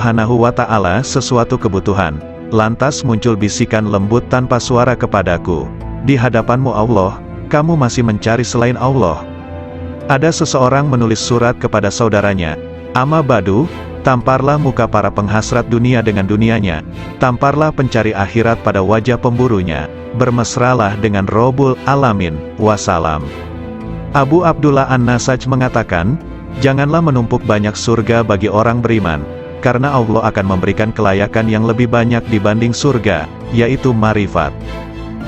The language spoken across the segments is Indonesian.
Subhanahu wa Ta'ala sesuatu kebutuhan. Lantas muncul bisikan lembut tanpa suara kepadaku. Di hadapanmu Allah, kamu masih mencari selain Allah. Ada seseorang menulis surat kepada saudaranya. Amma ba'du, tamparlah muka para penghasrat dunia dengan dunianya. Tamparlah pencari akhirat pada wajah pemburunya. Bermesralah dengan Rabbul Alamin. Wassalam. Abu Abdullah An-Nasaj mengatakan, janganlah menumpuk banyak surga bagi orang beriman, karena Allah akan memberikan kelayakan yang lebih banyak dibanding surga, yaitu marifat.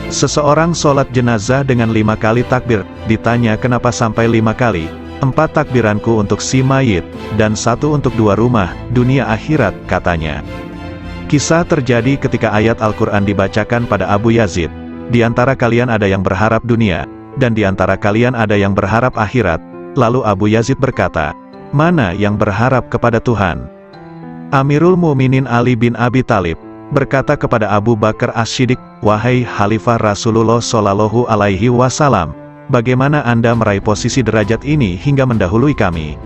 Seseorang sholat jenazah dengan 5 kali takbir, ditanya kenapa sampai 5 kali. 4 takbiranku untuk si mayit, dan 1 untuk 2 rumah, dunia akhirat, katanya. Kisah terjadi ketika ayat Al-Quran dibacakan pada Abu Yazid. Di antara kalian ada yang berharap dunia, dan di antara kalian ada yang berharap akhirat. Lalu Abu Yazid berkata, mana yang berharap kepada Tuhan? Amirul Mukminin Ali bin Abi Thalib berkata kepada Abu Bakar As-Siddiq, wahai Khalifah Rasulullah Shallallahu Alaihi Wasallam, bagaimana Anda meraih posisi derajat ini hingga mendahului kami?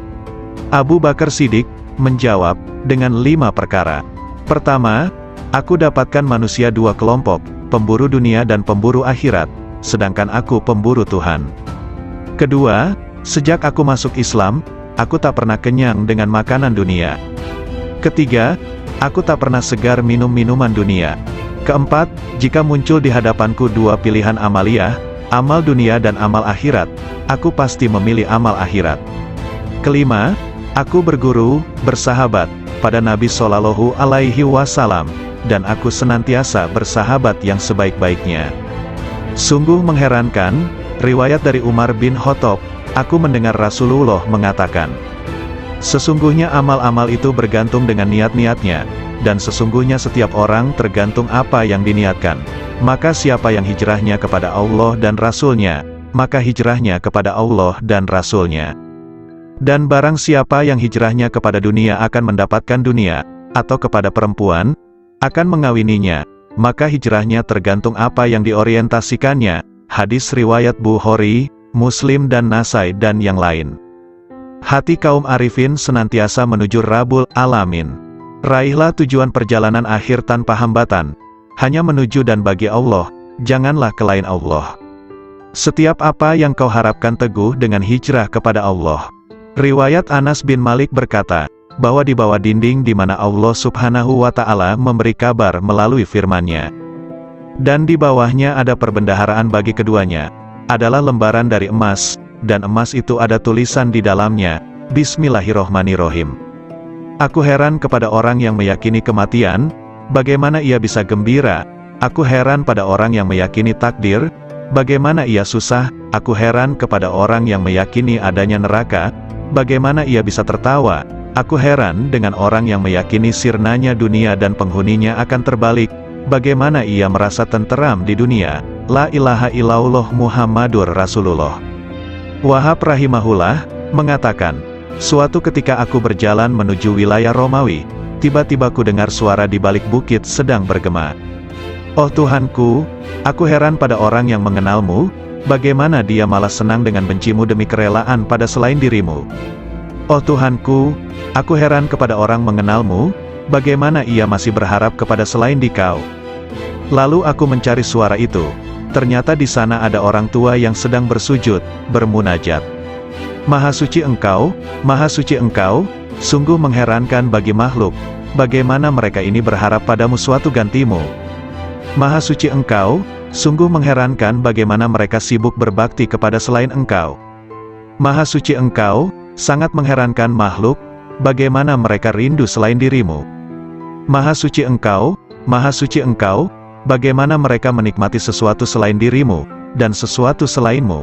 Abu Bakar Siddiq menjawab, dengan 5 perkara. Pertama, aku dapatkan manusia 2 kelompok, pemburu dunia dan pemburu akhirat, sedangkan aku pemburu Tuhan. Kedua, sejak aku masuk Islam, aku tak pernah kenyang dengan makanan dunia. Ketiga, aku tak pernah segar minum minuman dunia. Keempat, jika muncul di hadapanku 2 pilihan amaliyah, amal dunia dan amal akhirat, aku pasti memilih amal akhirat. Kelima, aku berguru, bersahabat, pada Nabi Shallallahu Alaihi Wasallam, dan aku senantiasa bersahabat yang sebaik-baiknya. Sungguh mengherankan, riwayat dari Umar bin Khattab, aku mendengar Rasulullah mengatakan, sesungguhnya amal-amal itu bergantung dengan niat-niatnya, dan sesungguhnya setiap orang tergantung apa yang diniatkan. Maka siapa yang hijrahnya kepada Allah dan Rasul-Nya, maka hijrahnya kepada Allah dan Rasul-Nya. Dan barang siapa yang hijrahnya kepada dunia akan mendapatkan dunia, atau kepada perempuan, akan mengawininya, maka hijrahnya tergantung apa yang diorientasikannya. Hadis riwayat Bukhari, Muslim dan Nasai dan yang lain. Hati kaum arifin senantiasa menuju Rabbul Alamin. Raihlah tujuan perjalanan akhir tanpa hambatan, hanya menuju dan bagi Allah, janganlah ke lain Allah. Setiap apa yang kau harapkan teguh dengan hijrah kepada Allah. Riwayat Anas bin Malik berkata, bahwa di bawah dinding di mana Allah Subhanahu wa Ta'ala memberi kabar melalui firman-Nya. Dan di bawahnya ada perbendaharaan bagi keduanya, adalah lembaran dari emas, dan emas itu ada tulisan di dalamnya, Bismillahirrohmanirrohim. Aku heran kepada orang yang meyakini kematian, bagaimana ia bisa gembira. Aku heran pada orang yang meyakini takdir, bagaimana ia susah. Aku heran kepada orang yang meyakini adanya neraka, bagaimana ia bisa tertawa. Aku heran dengan orang yang meyakini sirnanya dunia dan penghuninya akan terbalik, bagaimana ia merasa tenteram di dunia. La ilaha illallah Muhammadur Rasulullah. Wahab rahimahullah mengatakan, suatu ketika aku berjalan menuju wilayah Romawi, tiba-tiba ku dengar suara di balik bukit sedang bergema. Oh Tuhanku, aku heran pada orang yang mengenalmu, bagaimana dia malah senang dengan bencimu demi kerelaan pada selain dirimu. Oh Tuhanku, aku heran kepada orang mengenalmu, bagaimana ia masih berharap kepada selain Dikau. Lalu aku mencari suara itu. Ternyata di sana ada orang tua yang sedang bersujud, bermunajat. Maha suci Engkau, sungguh mengherankan bagi makhluk, bagaimana mereka ini berharap padamu suatu gantimu. Maha suci Engkau, sungguh mengherankan bagaimana mereka sibuk berbakti kepada selain Engkau. Maha suci Engkau, sangat mengherankan makhluk, bagaimana mereka rindu selain dirimu. Maha suci Engkau, bagaimana mereka menikmati sesuatu selain dirimu, dan sesuatu selainmu.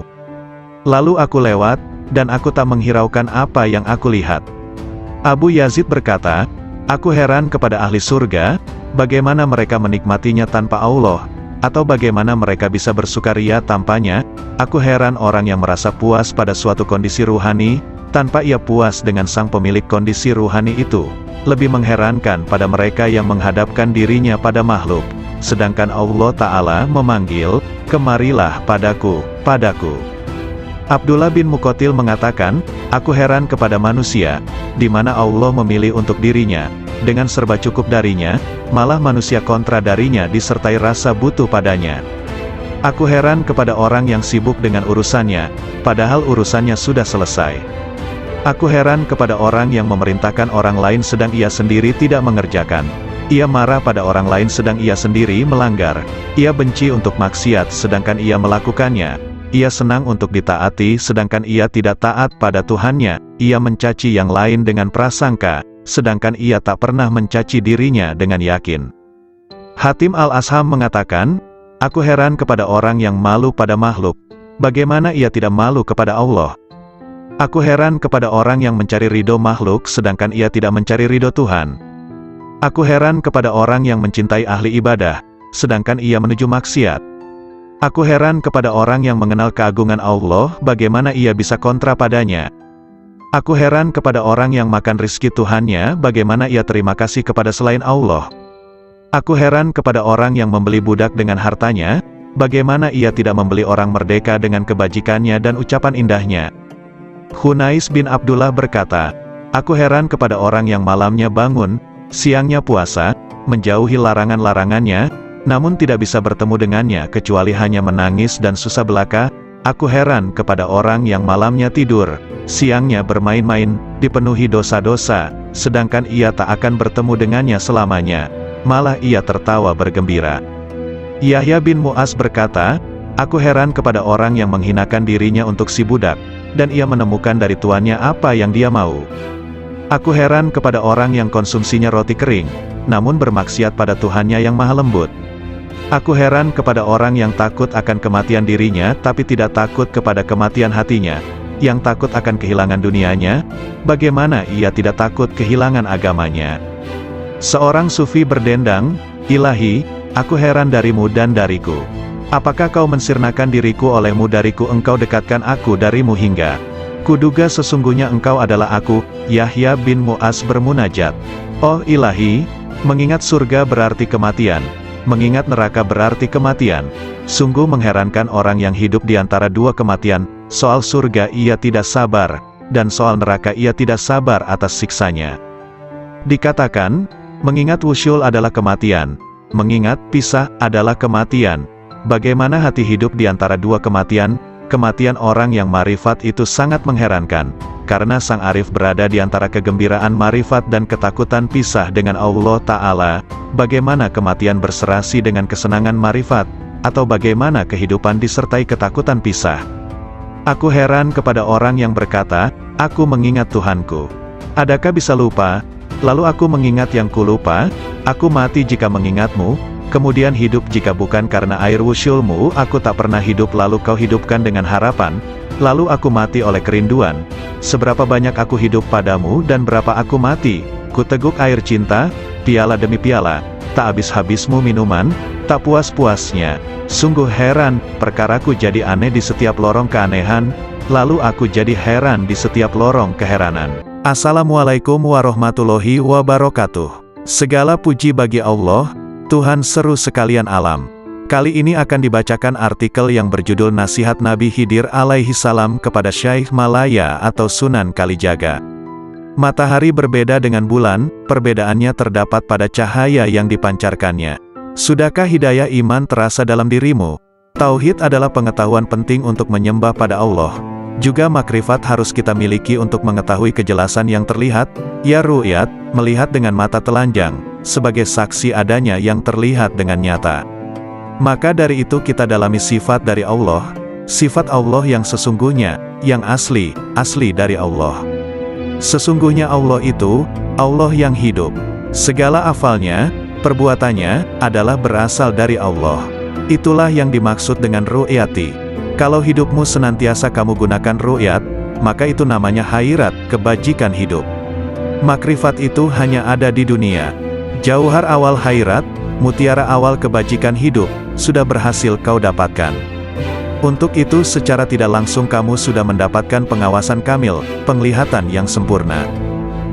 Lalu aku lewat, dan aku tak menghiraukan apa yang aku lihat. Abu Yazid berkata, aku heran kepada ahli surga, bagaimana mereka menikmatinya tanpa Allah, atau bagaimana mereka bisa bersukaria tanpanya. Aku heran orang yang merasa puas pada suatu kondisi ruhani, tanpa ia puas dengan sang pemilik kondisi ruhani itu. Lebih mengherankan pada mereka yang menghadapkan dirinya pada makhluk, sedangkan Allah Ta'ala memanggil, kemarilah padaku, padaku. Abdullah bin Muqatil mengatakan, aku heran kepada manusia, di mana Allah memilih untuk dirinya, dengan serba cukup darinya, malah manusia kontra darinya disertai rasa butuh padanya. Aku heran kepada orang yang sibuk dengan urusannya, padahal urusannya sudah selesai. Aku heran kepada orang yang memerintahkan orang lain sedang ia sendiri tidak mengerjakan. Ia marah pada orang lain sedang ia sendiri melanggar. Ia benci untuk maksiat sedangkan ia melakukannya. Ia senang untuk ditaati sedangkan ia tidak taat pada Tuhannya. Ia mencaci yang lain dengan prasangka, sedangkan ia tak pernah mencaci dirinya dengan yakin. Hatim al-Asham mengatakan, aku heran kepada orang yang malu pada makhluk. Bagaimana ia tidak malu kepada Allah? Aku heran kepada orang yang mencari ridho makhluk sedangkan ia tidak mencari ridho Tuhan. Aku heran kepada orang yang mencintai ahli ibadah, sedangkan ia menuju maksiat. Aku heran kepada orang yang mengenal keagungan Allah, bagaimana ia bisa kontra padanya. Aku heran kepada orang yang makan rizki Tuhannya, bagaimana ia terima kasih kepada selain Allah. Aku heran kepada orang yang membeli budak dengan hartanya, bagaimana ia tidak membeli orang merdeka dengan kebajikannya dan ucapan indahnya. Hunais bin Abdullah berkata, aku heran kepada orang yang malamnya bangun, siangnya puasa, menjauhi larangan-larangannya, namun tidak bisa bertemu dengannya kecuali hanya menangis dan susah belaka. Aku heran kepada orang yang malamnya tidur, siangnya bermain-main, dipenuhi dosa-dosa, sedangkan ia tak akan bertemu dengannya selamanya, malah ia tertawa bergembira. Yahya bin Mu'az berkata, aku heran kepada orang yang menghinakan dirinya untuk si budak, dan ia menemukan dari tuannya apa yang dia mau. Aku heran kepada orang yang konsumsinya roti kering, namun bermaksiat pada Tuhannya yang maha lembut. Aku heran kepada orang yang takut akan kematian dirinya tapi tidak takut kepada kematian hatinya, yang takut akan kehilangan dunianya, bagaimana ia tidak takut kehilangan agamanya. Seorang sufi berdendang, Ilahi, aku heran darimu dan dariku. Apakah kau mensirnakan diriku olehmu dariku engkau dekatkan aku darimu hingga. Kuduga sesungguhnya engkau adalah aku. Yahya bin Mu'az bermunajat. Oh Ilahi, mengingat surga berarti kematian. Mengingat neraka berarti kematian. Sungguh mengherankan orang yang hidup di antara dua kematian, soal surga ia tidak sabar, dan soal neraka ia tidak sabar atas siksanya. Dikatakan, mengingat wusyul adalah kematian, mengingat pisah adalah kematian. Bagaimana hati hidup di antara dua kematian? Kematian orang yang marifat itu sangat mengherankan, karena sang arif berada di antara kegembiraan marifat dan ketakutan pisah dengan Allah Ta'ala. Bagaimana kematian berserasi dengan kesenangan marifat, atau bagaimana kehidupan disertai ketakutan pisah? Aku heran kepada orang yang berkata, aku mengingat Tuhanku. Adakah bisa lupa? Lalu aku mengingat yang kulupa, aku mati jika mengingatmu, kemudian hidup jika bukan karena air wusyulmu, aku tak pernah hidup lalu kau hidupkan dengan harapan, lalu aku mati oleh kerinduan. Seberapa banyak aku hidup padamu dan berapa aku mati, ku teguk air cinta, piala demi piala, tak habis-habismu minuman, tak puas-puasnya. Sungguh heran, perkaraku jadi aneh di setiap lorong keanehan, lalu aku jadi heran di setiap lorong keheranan. Assalamualaikum warahmatullahi wabarakatuh. Segala puji bagi Allah, Tuhan seru sekalian alam. Kali ini akan dibacakan artikel yang berjudul Nasihat Nabi Khidir alaihi salam kepada Syekh Malaya atau Sunan Kalijaga. Matahari berbeda dengan bulan, perbedaannya terdapat pada cahaya yang dipancarkannya. Sudahkah hidayah iman terasa dalam dirimu? Tauhid adalah pengetahuan penting untuk menyembah pada Allah. Juga makrifat harus kita miliki untuk mengetahui kejelasan yang terlihat, ya ru'yat, melihat dengan mata telanjang, sebagai saksi adanya yang terlihat dengan nyata. Maka dari itu kita dalami sifat dari Allah, sifat Allah yang sesungguhnya, yang asli dari Allah. Sesungguhnya Allah itu, Allah yang hidup. Segala afalnya, perbuatannya, adalah berasal dari Allah. Itulah yang dimaksud dengan ru'yati. Kalau hidupmu senantiasa kamu gunakan ru'yat, maka itu namanya khairat, kebajikan hidup. Makrifat itu hanya ada di dunia. Jauhar awal khairat, mutiara awal kebajikan hidup, sudah berhasil kau dapatkan. Untuk itu secara tidak langsung kamu sudah mendapatkan pengawasan kamil, penglihatan yang sempurna.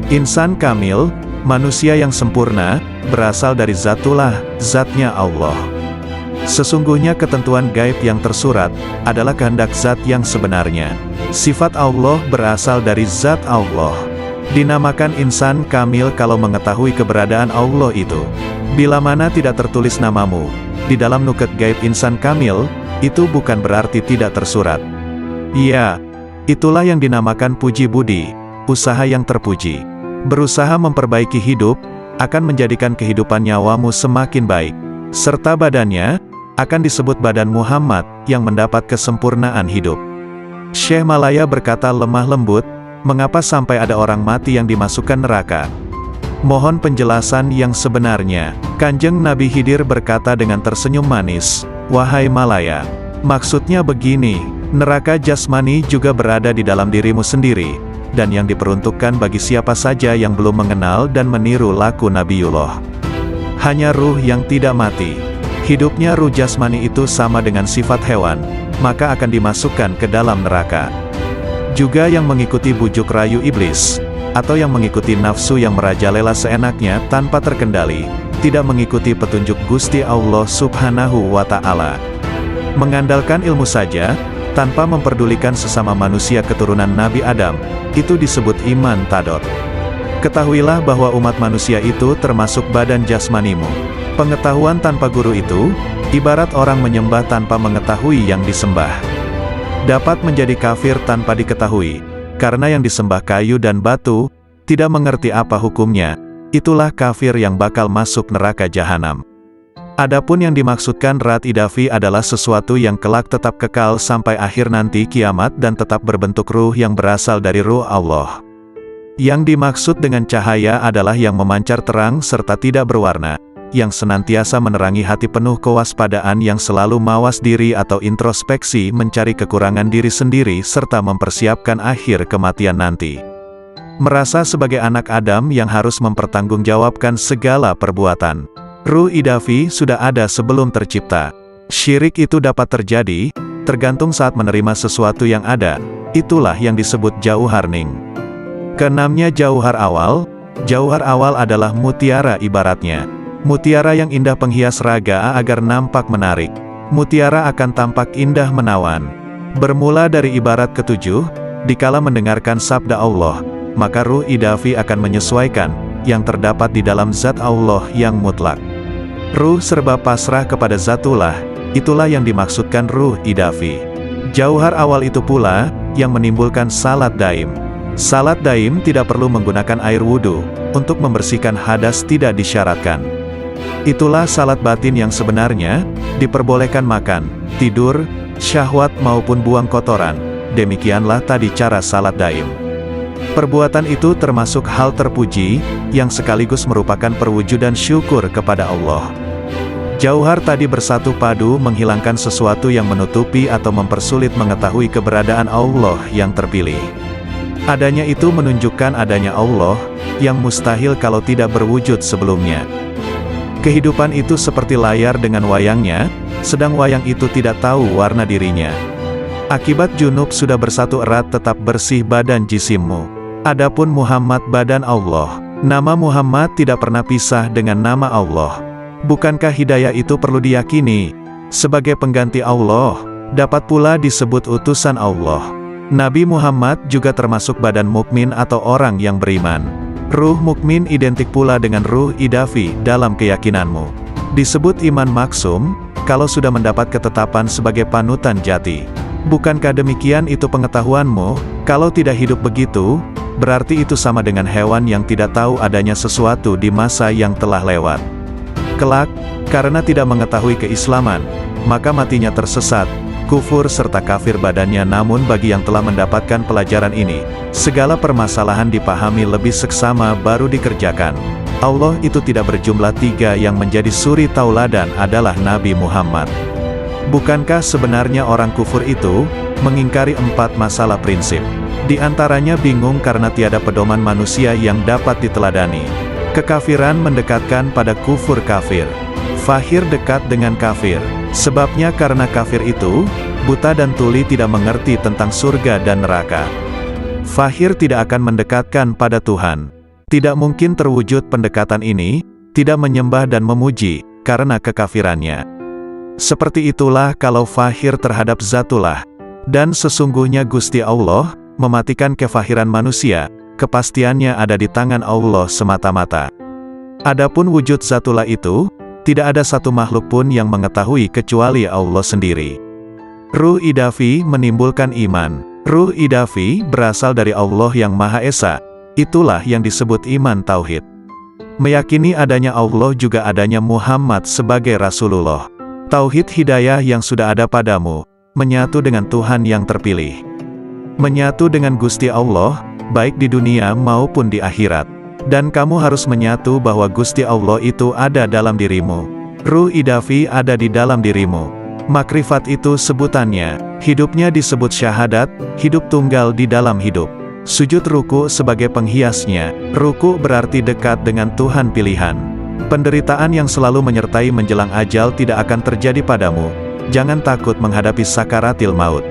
Insan kamil, manusia yang sempurna, berasal dari zatullah, zatnya Allah. Sesungguhnya ketentuan gaib yang tersurat adalah kehendak zat yang sebenarnya. Sifat Allah berasal dari zat Allah. Dinamakan insan kamil kalau mengetahui keberadaan Allah itu. Bila mana tidak tertulis namamu di dalam nuket gaib insan kamil, itu bukan berarti tidak tersurat. Iya, itulah yang dinamakan puji budi, usaha yang terpuji. Berusaha memperbaiki hidup akan menjadikan kehidupan nyawamu semakin baik, serta badannya akan disebut badan Muhammad yang mendapat kesempurnaan hidup. Syekh Malaya berkata lemah lembut, mengapa sampai ada orang mati yang dimasukkan neraka? Mohon penjelasan yang sebenarnya. Kanjeng Nabi Khidir berkata dengan tersenyum manis, wahai Malaya, maksudnya begini, neraka jasmani juga berada di dalam dirimu sendiri, dan yang diperuntukkan bagi siapa saja yang belum mengenal dan meniru laku Nabiullah. Hanya ruh yang tidak mati. Hidupnya ruh jasmani itu sama dengan sifat hewan, maka akan dimasukkan ke dalam neraka. Juga yang mengikuti bujuk rayu iblis, atau yang mengikuti nafsu yang merajalela seenaknya tanpa terkendali, tidak mengikuti petunjuk Gusti Allah Subhanahu wa Ta'ala. Mengandalkan ilmu saja, tanpa memperdulikan sesama manusia keturunan Nabi Adam, itu disebut iman tadot. Ketahuilah bahwa umat manusia itu termasuk badan jasmanimu. Pengetahuan tanpa guru itu, ibarat orang menyembah tanpa mengetahui yang disembah. Dapat menjadi kafir tanpa diketahui, karena yang disembah kayu dan batu, tidak mengerti apa hukumnya, itulah kafir yang bakal masuk neraka jahanam. Adapun yang dimaksudkan Rat Idafi adalah sesuatu yang kelak tetap kekal sampai akhir nanti kiamat dan tetap berbentuk ruh yang berasal dari ruh Allah. Yang dimaksud dengan cahaya adalah yang memancar terang serta tidak berwarna, yang senantiasa menerangi hati penuh kewaspadaan yang selalu mawas diri atau introspeksi mencari kekurangan diri sendiri serta mempersiapkan akhir kematian nanti. Merasa sebagai anak Adam yang harus mempertanggungjawabkan segala perbuatan. Ruh idafi sudah ada sebelum tercipta. Syirik itu dapat terjadi, tergantung saat menerima sesuatu yang ada, itulah yang disebut jauhar ning. Keenamnya jauhar awal. Jauhar awal adalah mutiara ibaratnya. Mutiara yang indah penghias raga agar nampak menarik. Mutiara akan tampak indah menawan. Bermula dari ibarat ketujuh, dikala mendengarkan sabda Allah, maka ruh idafi akan menyesuaikan yang terdapat di dalam zat Allah yang mutlak. Ruh serba pasrah kepada zatullah, itulah yang dimaksudkan ruh idafi. Jauhar awal itu pula yang menimbulkan salat daim. Salat daim tidak perlu menggunakan air wudhu, untuk membersihkan hadas tidak disyaratkan. Itulah salat batin yang sebenarnya, diperbolehkan makan, tidur, syahwat maupun buang kotoran. Demikianlah tadi cara salat daim. Perbuatan itu termasuk hal terpuji, yang sekaligus merupakan perwujudan syukur kepada Allah. Jauhar tadi bersatu padu menghilangkan sesuatu yang menutupi atau mempersulit mengetahui keberadaan Allah yang terpilih. Adanya itu menunjukkan adanya Allah, yang mustahil kalau tidak berwujud sebelumnya. Kehidupan itu seperti layar dengan wayangnya, sedang wayang itu tidak tahu warna dirinya. Akibat junub sudah bersatu erat tetap bersih badan jisimmu. Adapun Muhammad badan Allah. Nama Muhammad tidak pernah pisah dengan nama Allah. Bukankah hidayah itu perlu diyakini? Sebagai pengganti Allah, dapat pula disebut utusan Allah. Nabi Muhammad juga termasuk badan mukmin atau orang yang beriman. Ruh mukmin identik pula dengan ruh idafi dalam keyakinanmu. Disebut iman maksum, kalau sudah mendapat ketetapan sebagai panutan jati. Bukankah demikian itu pengetahuanmu? Kalau tidak hidup begitu, berarti itu sama dengan hewan yang tidak tahu adanya sesuatu di masa yang telah lewat. Kelak, karena tidak mengetahui keislaman, maka matinya tersesat, kufur serta kafir badannya. Namun bagi yang telah mendapatkan pelajaran ini, segala permasalahan dipahami lebih seksama baru dikerjakan. Allah itu tidak berjumlah tiga, yang menjadi suri tauladan adalah Nabi Muhammad. Bukankah sebenarnya orang kufur itu mengingkari 4 masalah prinsip? Di antaranya bingung karena tiada pedoman manusia yang dapat diteladani. Kekafiran mendekatkan pada kufur kafir. Fahir dekat dengan kafir. Sebabnya karena kafir itu buta dan tuli, tidak mengerti tentang surga dan neraka. Fahir tidak akan mendekatkan pada Tuhan. Tidak mungkin terwujud pendekatan ini, tidak menyembah dan memuji, karena kekafirannya. Seperti itulah kalau fahir terhadap Zatullah. Dan sesungguhnya Gusti Allah mematikan kefahiran manusia, kepastiannya ada di tangan Allah semata-mata. Adapun wujud Zatullah itu, tidak ada satu makhluk pun yang mengetahui kecuali Allah sendiri. Ruh idafi menimbulkan iman. Ruh idafi berasal dari Allah yang Maha Esa. Itulah yang disebut iman tauhid. Meyakini adanya Allah juga adanya Muhammad sebagai Rasulullah. Tauhid hidayah yang sudah ada padamu, menyatu dengan Tuhan yang terpilih. Menyatu dengan Gusti Allah, baik di dunia maupun di akhirat. Dan kamu harus menyatu bahwa Gusti Allah itu ada dalam dirimu. Ruh idafi ada di dalam dirimu. Makrifat itu sebutannya, hidupnya disebut syahadat, hidup tunggal di dalam hidup. Sujud ruku sebagai penghiasnya, ruku berarti dekat dengan Tuhan pilihan. Penderitaan yang selalu menyertai menjelang ajal tidak akan terjadi padamu. Jangan takut menghadapi sakaratil maut.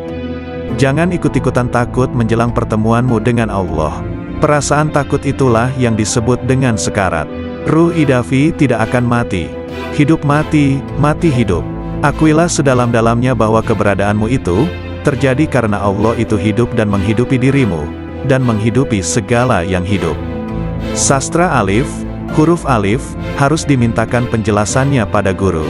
Jangan ikut-ikutan takut menjelang pertemuanmu dengan Allah. Perasaan takut itulah yang disebut dengan sekarat. Ruh idafi tidak akan mati. Hidup mati, mati hidup. Akuilah sedalam-dalamnya bahwa keberadaanmu itu terjadi karena Allah itu hidup dan menghidupi dirimu, dan menghidupi segala yang hidup. Sastra alif, huruf alif, harus dimintakan penjelasannya pada guru.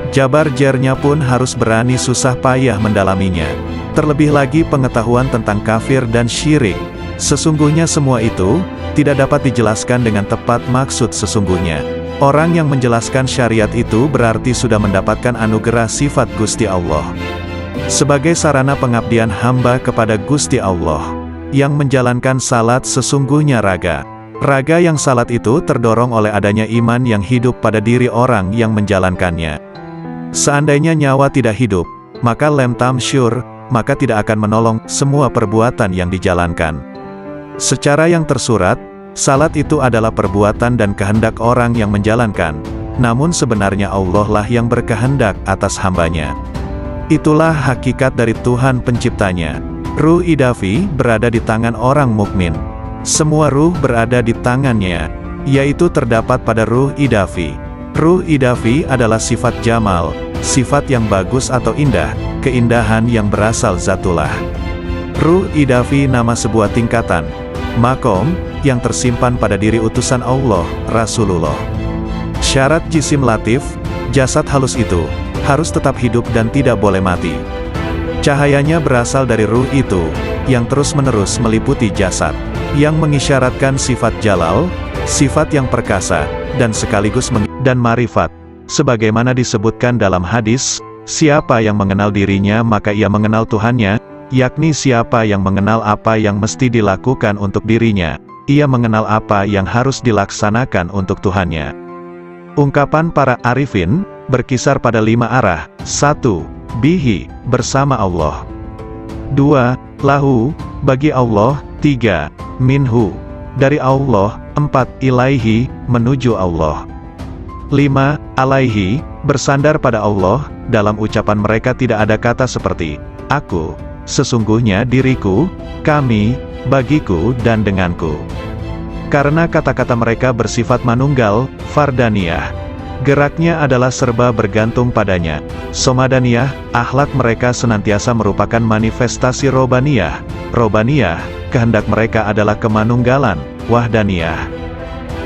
Jabar jernya pun harus berani susah payah mendalaminya. Terlebih lagi pengetahuan tentang kafir dan syirik. Sesungguhnya semua itu tidak dapat dijelaskan dengan tepat maksud sesungguhnya. Orang yang menjelaskan syariat itu berarti sudah mendapatkan anugerah sifat Gusti Allah. Sebagai sarana pengabdian hamba kepada Gusti Allah, yang menjalankan salat sesungguhnya raga. Raga yang salat itu terdorong oleh adanya iman yang hidup pada diri orang yang menjalankannya. Seandainya nyawa tidak hidup, maka lem tamsyur, maka tidak akan menolong semua perbuatan yang dijalankan. Secara yang tersurat, salat itu adalah perbuatan dan kehendak orang yang menjalankan, namun sebenarnya Allah lah yang berkehendak atas hambanya. Itulah hakikat dari Tuhan penciptanya. Ruh idafi berada di tangan orang mukmin. Semua ruh berada di tangannya, yaitu terdapat pada ruh idafi. Ruh idafi adalah sifat jamal, sifat yang bagus atau indah, keindahan yang berasal Zatullah. Ruh idafi nama sebuah tingkatan, makom, yang tersimpan pada diri utusan Allah, Rasulullah. Syarat jisim latif, jasad halus itu, harus tetap hidup dan tidak boleh mati. Cahayanya berasal dari ruh itu, yang terus-menerus meliputi jasad, yang mengisyaratkan sifat jalal, sifat yang perkasa, dan sekaligus dan marifat. Sebagaimana disebutkan dalam hadis, siapa yang mengenal dirinya maka ia mengenal Tuhannya, yakni siapa yang mengenal apa yang mesti dilakukan untuk dirinya, ia mengenal apa yang harus dilaksanakan untuk Tuhannya. Ungkapan para arifin, berkisar pada 5 arah. 1. Bihi, bersama Allah. 2. Lahu, bagi Allah. 3. Minhu, dari Allah. 4. Ilaihi, menuju Allah. 5. Alaihi, bersandar pada Allah. Dalam ucapan mereka tidak ada kata seperti aku, sesungguhnya diriku, kami, bagiku dan denganku. Karena kata-kata mereka bersifat manunggal, fardaniyah. Geraknya adalah serba bergantung padanya. Somadaniyah, akhlak mereka senantiasa merupakan manifestasi robaniyah. Robaniyah, kehendak mereka adalah kemanunggalan, wahdaniyah.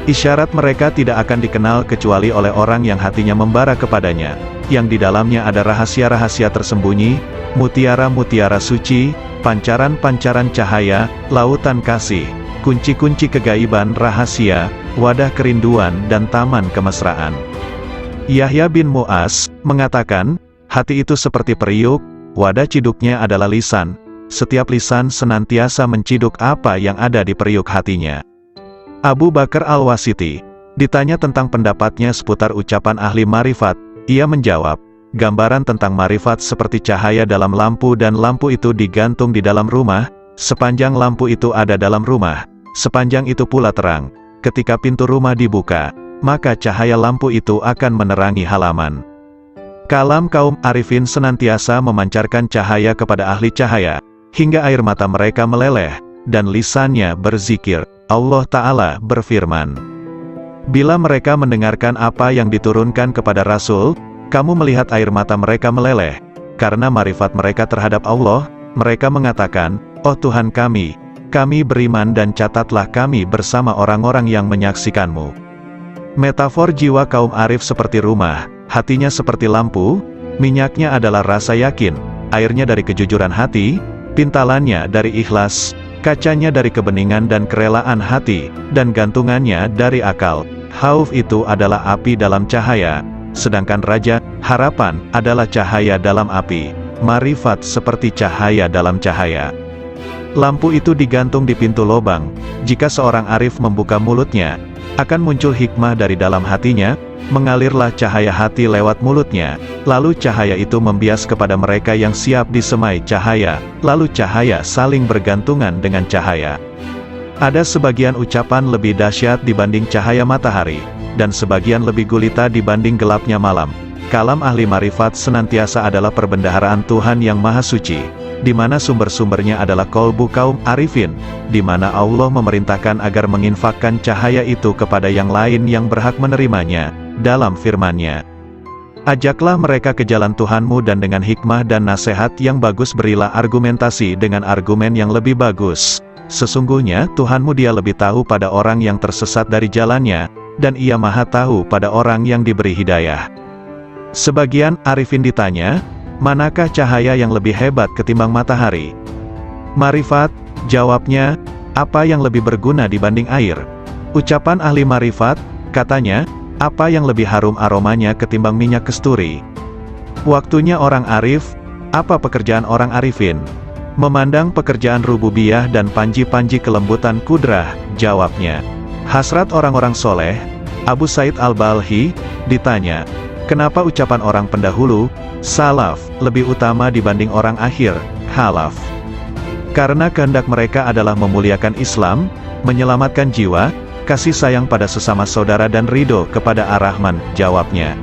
Isyarat mereka tidak akan dikenal kecuali oleh orang yang hatinya membara kepadanya, yang di dalamnya ada rahasia-rahasia tersembunyi, mutiara-mutiara suci, pancaran-pancaran cahaya, lautan kasih, kunci-kunci kegaiban rahasia, wadah kerinduan dan taman kemesraan. Yahya bin Mu'az mengatakan, hati itu seperti periuk, wadah ciduknya adalah lisan. Setiap lisan senantiasa menciduk apa yang ada di periuk hatinya. Abu Bakar Al-Wasiti ditanya tentang pendapatnya seputar ucapan ahli marifat, ia menjawab, gambaran tentang marifat seperti cahaya dalam lampu dan lampu itu digantung di dalam rumah, sepanjang lampu itu ada dalam rumah, sepanjang itu pula terang. Ketika pintu rumah dibuka, maka cahaya lampu itu akan menerangi halaman. Kalam kaum arifin senantiasa memancarkan cahaya kepada ahli cahaya, hingga air mata mereka meleleh, dan lisannya berzikir. Allah Ta'ala berfirman, bila mereka mendengarkan apa yang diturunkan kepada Rasul, Kamu melihat air mata mereka meleleh, karena marifat mereka terhadap Allah. Mereka mengatakan, "Oh Tuhan kami beriman dan catatlah kami bersama orang-orang yang menyaksikan-Mu." Metafor jiwa kaum arif seperti rumah, hatinya seperti lampu, minyaknya adalah rasa yakin, airnya dari kejujuran hati, pintalannya dari ikhlas, kacanya dari kebeningan dan kerelaan hati, dan gantungannya dari akal. Khauf itu adalah api dalam cahaya, sedangkan raja, harapan, adalah cahaya dalam api. Marifat seperti cahaya dalam cahaya. Lampu itu digantung di pintu lobang. Jika seorang arif membuka mulutnya, akan muncul hikmah dari dalam hatinya, mengalirlah cahaya hati lewat mulutnya, lalu cahaya itu membias kepada mereka yang siap disemai cahaya, lalu cahaya saling bergantungan dengan cahaya. Ada sebagian ucapan lebih dahsyat dibanding cahaya matahari, dan sebagian lebih gulita dibanding gelapnya malam. Kalam ahli marifat senantiasa adalah perbendaharaan Tuhan yang Maha Suci, di mana sumber-sumbernya adalah kolbu kaum arifin, di mana Allah memerintahkan agar menginfakkan cahaya itu kepada yang lain yang berhak menerimanya, dalam firman-Nya. Ajaklah mereka ke jalan Tuhanmu dan dengan hikmah dan nasihat yang bagus berilah argumentasi dengan argumen yang lebih bagus. Sesungguhnya Tuhanmu Dia lebih tahu pada orang yang tersesat dari jalannya, dan Ia Maha tahu pada orang yang diberi hidayah. Sebagian arifin ditanya, manakah cahaya yang lebih hebat ketimbang matahari? Marifat, jawabnya, apa yang lebih berguna dibanding air? Ucapan ahli marifat, katanya, apa yang lebih harum aromanya ketimbang minyak kesturi? Waktunya orang arif, apa pekerjaan orang arifin? Memandang pekerjaan rububiyah dan panji-panji kelembutan kudrah, jawabnya. Hasrat orang-orang soleh, Abu Said Al-Balhi, ditanya, kenapa ucapan orang pendahulu, salaf, lebih utama dibanding orang akhir, khalaf? Karena kehendak mereka adalah memuliakan Islam, menyelamatkan jiwa, kasih sayang pada sesama saudara dan ridho kepada Ar-Rahman, jawabnya.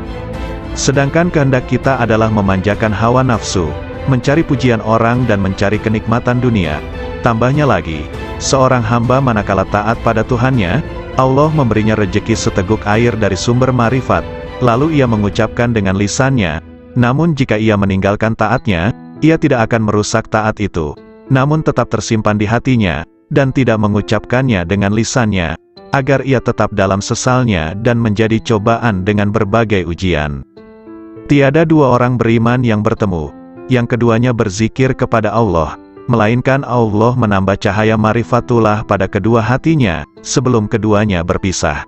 Sedangkan kehendak kita adalah memanjakan hawa nafsu, mencari pujian orang dan mencari kenikmatan dunia. Tambahnya lagi, seorang hamba manakala taat pada Tuhannya, Allah memberinya rejeki seteguk air dari sumber marifat, lalu ia mengucapkan dengan lisannya, namun jika ia meninggalkan taatnya, ia tidak akan merusak taat itu, namun tetap tersimpan di hatinya, dan tidak mengucapkannya dengan lisannya, agar ia tetap dalam sesalnya dan menjadi cobaan dengan berbagai ujian. Tiada dua orang beriman yang bertemu, yang keduanya berzikir kepada Allah, melainkan Allah menambah cahaya marifatullah pada kedua hatinya, sebelum keduanya berpisah.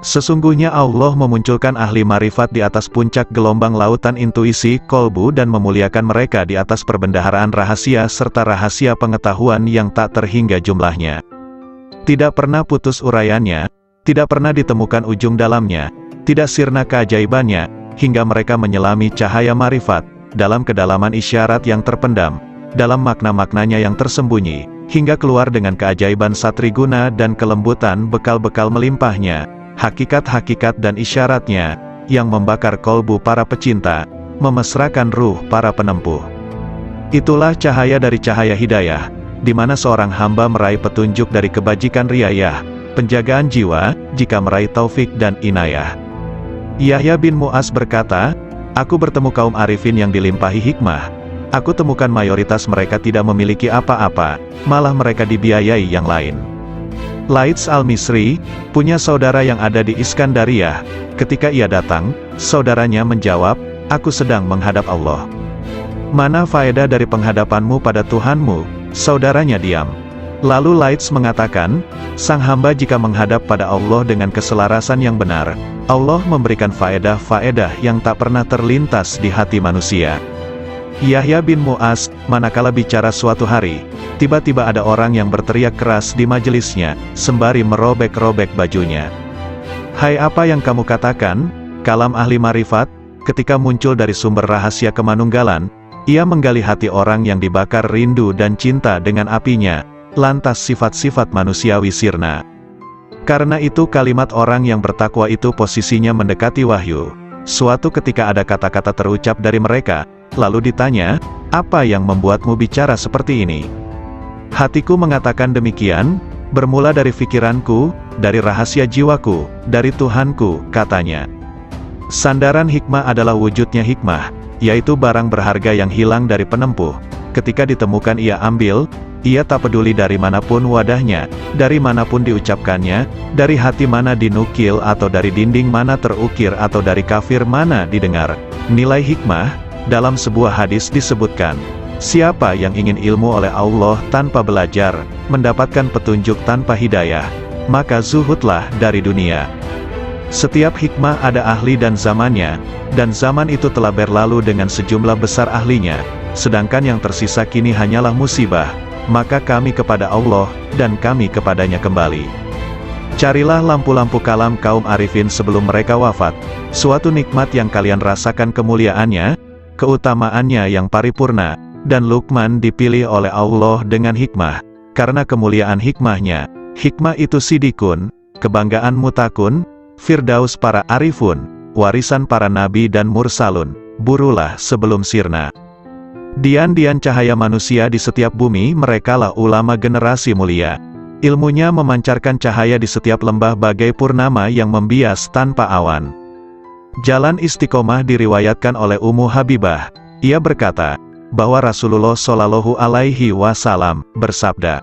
Sesungguhnya Allah memunculkan ahli marifat di atas puncak gelombang lautan intuisi, kolbu dan memuliakan mereka di atas perbendaharaan rahasia serta rahasia pengetahuan yang tak terhingga jumlahnya. Tidak pernah putus uraiannya, tidak pernah ditemukan ujung dalamnya, tidak sirna keajaibannya, hingga mereka menyelami cahaya marifat, dalam kedalaman isyarat yang terpendam, dalam makna-maknanya yang tersembunyi, hingga keluar dengan keajaiban satriguna dan kelembutan bekal-bekal melimpahnya, hakikat-hakikat dan isyaratnya, yang membakar kolbu para pecinta, memesrakan ruh para penempuh. Itulah cahaya dari cahaya hidayah, di mana seorang hamba meraih petunjuk dari kebajikan riayah, penjagaan jiwa, jika meraih taufik dan inayah. Yahya bin Mu'az berkata, aku bertemu kaum arifin yang dilimpahi hikmah. Aku temukan mayoritas mereka tidak memiliki apa-apa, malah mereka dibiayai yang lain. Laits al-Misri, punya saudara yang ada di Iskandariyah. Ketika ia datang, saudaranya menjawab, aku sedang menghadap Allah. Mana faedah dari penghadapanmu pada Tuhanmu? Saudaranya diam. Lalu Laits mengatakan, sang hamba jika menghadap pada Allah dengan keselarasan yang benar, Allah memberikan faedah-faedah yang tak pernah terlintas di hati manusia. Yahya bin Mu'az, manakala bicara suatu hari, tiba-tiba ada orang yang berteriak keras di majelisnya, sembari merobek-robek bajunya. Hai, apa yang kamu katakan? Kalam ahli marifat, ketika muncul dari sumber rahasia kemanunggalan, ia menggali hati orang yang dibakar rindu dan cinta dengan apinya, lantas sifat-sifat manusiawi sirna. Karena itu kalimat orang yang bertakwa itu posisinya mendekati wahyu. Suatu ketika ada kata-kata terucap dari mereka, lalu ditanya, apa yang membuatmu bicara seperti ini? Hatiku mengatakan demikian, bermula dari pikiranku, dari rahasia jiwaku, dari Tuhanku, katanya. Sandaran hikmah adalah wujudnya hikmah, yaitu barang berharga yang hilang dari penempuh. Ketika ditemukan ia ambil, ia tak peduli dari manapun wadahnya, dari manapun diucapkannya, dari hati mana dinukil atau dari dinding mana terukir atau dari kafir mana didengar. Nilai hikmah, dalam sebuah hadis disebutkan, siapa yang ingin ilmu oleh Allah tanpa belajar, mendapatkan petunjuk tanpa hidayah, maka zuhudlah dari dunia. Setiap hikmah ada ahli dan zamannya, dan zaman itu telah berlalu dengan sejumlah besar ahlinya, sedangkan yang tersisa kini hanyalah musibah, maka kami kepada Allah, dan kami kepadanya kembali. Carilah lampu-lampu kalam kaum arifin sebelum mereka wafat, suatu nikmat yang kalian rasakan kemuliaannya, keutamaannya yang paripurna, dan Luqman dipilih oleh Allah dengan hikmah, karena kemuliaan hikmahnya. Hikmah itu sidikun, kebanggaan mutakun, firdaus para arifun, warisan para nabi dan mursalun, burulah sebelum sirna. Dian-dian cahaya manusia di setiap bumi, merekalah ulama generasi mulia. Ilmunya memancarkan cahaya di setiap lembah bagai purnama yang membias tanpa awan. Jalan istiqomah diriwayatkan oleh Ummu Habibah. Ia berkata, bahwa Rasulullah Shallallahu Alaihi Wasallam bersabda,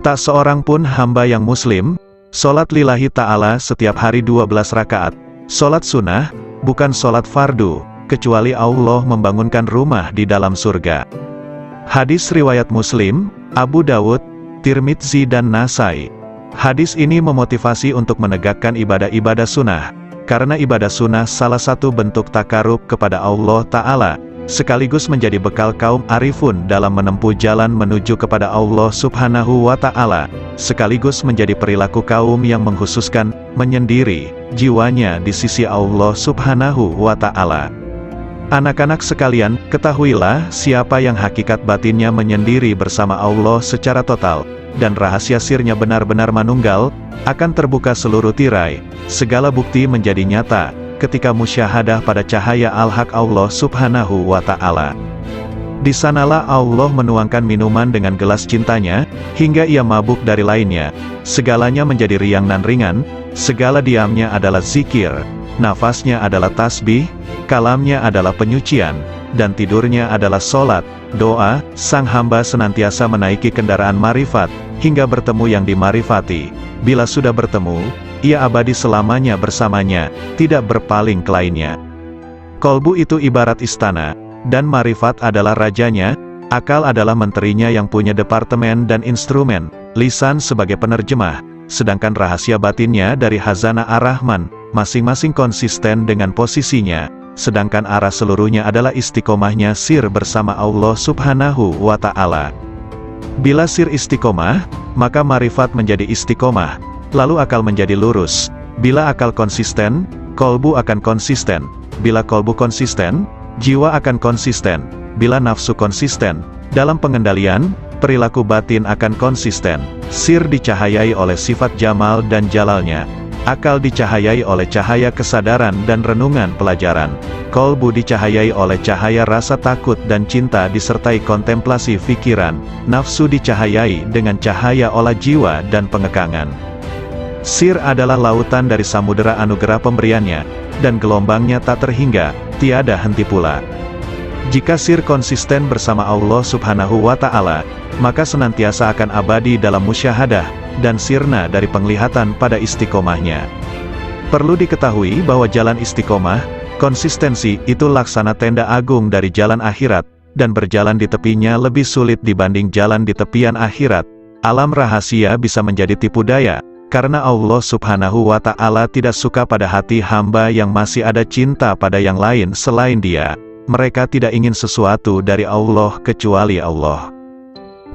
tak seorang pun hamba yang muslim, sholat lillahi ta'ala setiap hari 12 rakaat, sholat sunnah, bukan sholat fardu, kecuali Allah membangunkan rumah di dalam surga. Hadis riwayat Muslim, Abu Dawud, Tirmidzi dan Nasai. Hadis ini memotivasi untuk menegakkan ibadah-ibadah sunnah, karena ibadah sunnah salah satu bentuk takarub kepada Allah Ta'ala, sekaligus menjadi bekal kaum arifun dalam menempuh jalan menuju kepada Allah Subhanahu wa Ta'ala, sekaligus menjadi perilaku kaum yang mengkhususkan, menyendiri, jiwanya di sisi Allah Subhanahu wa Ta'ala. Anak-anak sekalian, ketahuilah, siapa yang hakikat batinnya menyendiri bersama Allah secara total, dan rahasia sirnya benar-benar manunggal, akan terbuka seluruh tirai, segala bukti menjadi nyata, ketika musyahadah pada cahaya al-haq Allah Subhanahu wa Ta'ala. Di sanalah Allah menuangkan minuman dengan gelas cintanya, hingga ia mabuk dari lainnya, segalanya menjadi riang nan ringan, segala diamnya adalah zikir, nafasnya adalah tasbih, kalamnya adalah penyucian, dan tidurnya adalah sholat, doa. Sang hamba senantiasa menaiki kendaraan marifat, hingga bertemu yang dimarifati. Bila sudah bertemu, ia abadi selamanya bersamanya, tidak berpaling ke lainnya. Kolbu itu ibarat istana, dan marifat adalah rajanya, akal adalah menterinya yang punya departemen dan instrumen, lisan sebagai penerjemah, sedangkan rahasia batinnya dari Hazanah Ar-Rahman, masing-masing konsisten dengan posisinya, sedangkan arah seluruhnya adalah istiqomahnya sir bersama Allah Subhanahu wa Ta'ala. Bila sir istiqomah, maka marifat menjadi istiqomah, lalu akal menjadi lurus. Bila akal konsisten, kolbu akan konsisten. Bila kolbu konsisten, jiwa akan konsisten. Bila nafsu konsisten, dalam pengendalian, perilaku batin akan konsisten. Sir dicahayai oleh sifat jamal dan jalalnya. Akal dicahayai oleh cahaya kesadaran dan renungan pelajaran. Kolbu dicahayai oleh cahaya rasa takut dan cinta disertai kontemplasi fikiran. Nafsu dicahayai dengan cahaya olah jiwa dan pengekangan. Sir adalah lautan dari samudera anugerah pemberiannya, dan gelombangnya tak terhingga, tiada henti pula. Jika sir konsisten bersama Allah Subhanahu wa Ta'ala, maka senantiasa akan abadi dalam musyahadah, dan sirna dari penglihatan pada istiqomahnya. Perlu diketahui bahwa jalan istiqomah, konsistensi, itu laksana tenda agung dari jalan akhirat, dan berjalan di tepinya lebih sulit dibanding jalan di tepian akhirat. Alam rahasia bisa menjadi tipu daya, karena Allah Subhanahu wa Ta'ala tidak suka pada hati hamba yang masih ada cinta pada yang lain selain Dia. Mereka tidak ingin sesuatu dari Allah kecuali Allah.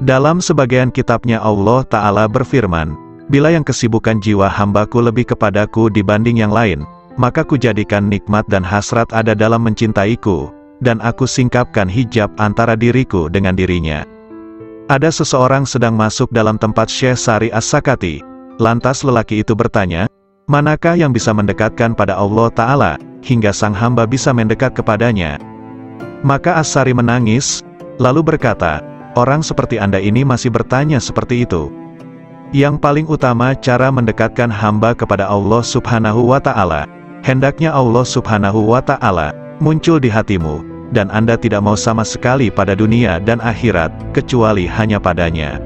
Dalam sebagian kitabnya Allah Ta'ala berfirman, bila yang kesibukan jiwa hambaku lebih kepadaku dibanding yang lain, maka kujadikan nikmat dan hasrat ada dalam mencintaiku, dan aku singkapkan hijab antara diriku dengan dirinya. Ada seseorang sedang masuk dalam tempat Syekh Sari As-Sakati, lantas lelaki itu bertanya, manakah yang bisa mendekatkan pada Allah Ta'ala, hingga sang hamba bisa mendekat kepadanya? Maka As-Sari menangis, lalu berkata, orang seperti Anda ini masih bertanya seperti itu. Yang paling utama cara mendekatkan hamba kepada Allah Subhanahu wa Ta'ala, hendaknya Allah Subhanahu wa Ta'ala muncul di hatimu, dan Anda tidak mau sama sekali pada dunia dan akhirat, kecuali hanya padanya.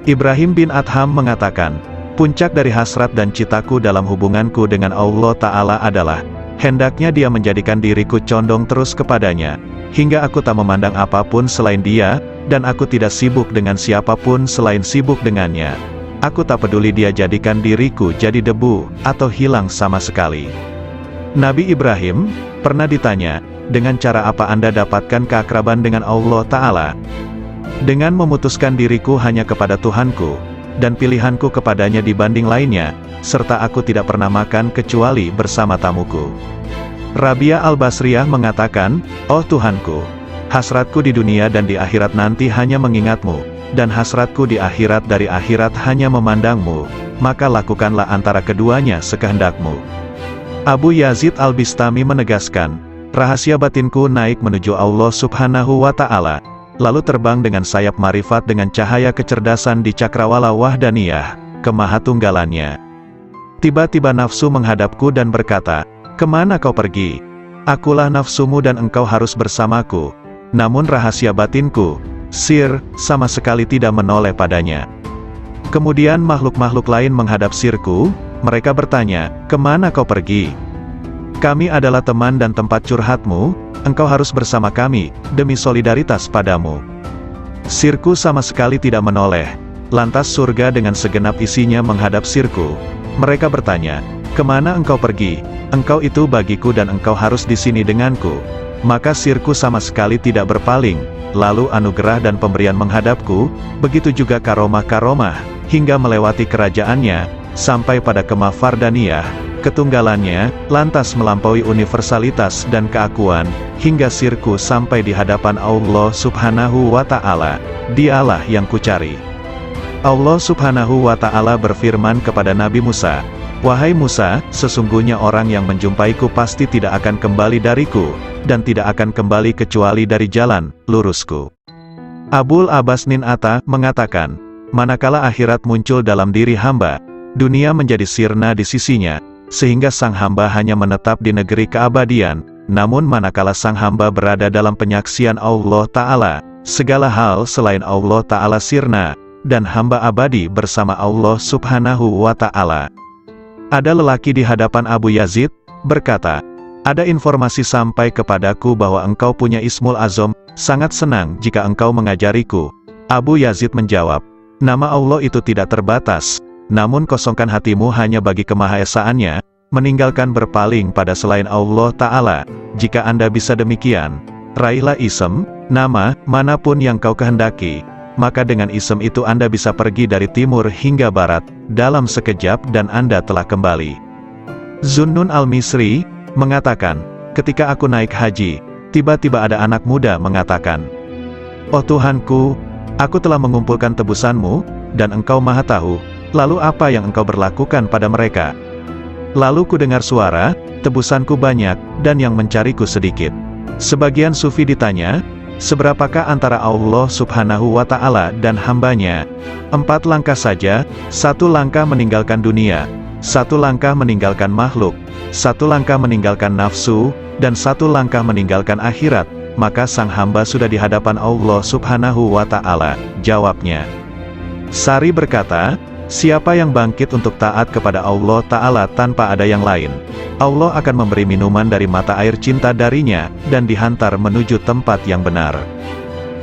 Ibrahim bin Adham mengatakan, puncak dari hasrat dan citaku dalam hubunganku dengan Allah Ta'ala adalah, hendaknya Dia menjadikan diriku condong terus kepadanya, hingga aku tak memandang apapun selain Dia, dan aku tidak sibuk dengan siapapun selain sibuk dengannya. Aku tak peduli Dia jadikan diriku jadi debu, atau hilang sama sekali. Nabi Ibrahim pernah ditanya, dengan cara apa Anda dapatkan keakraban dengan Allah Ta'ala? Dengan memutuskan diriku hanya kepada Tuhanku, dan pilihanku kepadanya dibanding lainnya, serta aku tidak pernah makan kecuali bersama tamuku. Rabia al-Basriyah mengatakan, oh Tuhanku, hasratku di dunia dan di akhirat nanti hanya mengingatmu, dan hasratku di akhirat dari akhirat hanya memandangmu, maka lakukanlah antara keduanya sekehendakmu. Abu Yazid al-Bistami menegaskan, rahasia batinku naik menuju Allah Subhanahu wa Ta'ala, lalu terbang dengan sayap marifat dengan cahaya kecerdasan di cakrawala wahdaniyah, kemahatunggalannya. Tiba-tiba nafsu menghadapku dan berkata, kemana kau pergi? Akulah nafsumu dan engkau harus bersamaku. Namun rahasia batinku, sir, sama sekali tidak menoleh padanya. Kemudian makhluk-makhluk lain menghadap sirku, mereka bertanya, kemana kau pergi? Kami adalah teman dan tempat curhatmu, engkau harus bersama kami, demi solidaritas padamu. Sirku sama sekali tidak menoleh. Lantas surga dengan segenap isinya menghadap sirku. Mereka bertanya, kemana engkau pergi? Engkau itu bagiku dan engkau harus di sini denganku. Maka sirku sama sekali tidak berpaling, lalu anugerah dan pemberian menghadapku, begitu juga karomah-karomah, hingga melewati kerajaannya, sampai pada kemah Fardaniyah, ketunggalannya, lantas melampaui universalitas dan keakuan, hingga sirku sampai di hadapan Allah Subhanahu wa Ta'ala. Dialah yang kucari. Allah Subhanahu wa Ta'ala berfirman kepada Nabi Musa, wahai Musa, sesungguhnya orang yang menjumpaiku pasti tidak akan kembali dariku, dan tidak akan kembali kecuali dari jalan lurusku. Abul Abbas Nin Atta mengatakan, manakala akhirat muncul dalam diri hamba, dunia menjadi sirna di sisinya, sehingga sang hamba hanya menetap di negeri keabadian. Namun manakala sang hamba berada dalam penyaksian Allah Ta'ala, segala hal selain Allah Ta'ala sirna, dan hamba abadi bersama Allah Subhanahu wa Ta'ala. Ada lelaki di hadapan Abu Yazid, berkata, ada informasi sampai kepadaku bahwa engkau punya Ismul Azam, sangat senang jika engkau mengajariku. Abu Yazid menjawab, nama Allah itu tidak terbatas, namun kosongkan hatimu hanya bagi kemahaesaannya, meninggalkan berpaling pada selain Allah Ta'ala. Jika Anda bisa demikian, raihlah isem, nama, manapun yang kau kehendaki, maka dengan isem itu Anda bisa pergi dari timur hingga barat, dalam sekejap dan Anda telah kembali. Zunnun al-Misri mengatakan, ketika aku naik haji, tiba-tiba ada anak muda mengatakan, oh Tuhanku, aku telah mengumpulkan tebusanmu, dan engkau maha tahu, lalu apa yang engkau berlakukan pada mereka? Lalu ku dengar suara, tebusanku banyak, dan yang mencariku sedikit. Sebagian sufi ditanya, seberapakah antara Allah Subhanahu wa Ta'ala dan hambanya? 4 langkah saja, 1 langkah meninggalkan dunia, 1 langkah meninggalkan makhluk, 1 langkah meninggalkan nafsu, dan 1 langkah meninggalkan akhirat, maka sang hamba sudah di hadapan Allah Subhanahu wa Ta'ala. Jawabnya. Sari berkata, siapa yang bangkit untuk taat kepada Allah Ta'ala tanpa ada yang lain, Allah akan memberi minuman dari mata air cinta darinya, dan dihantar menuju tempat yang benar.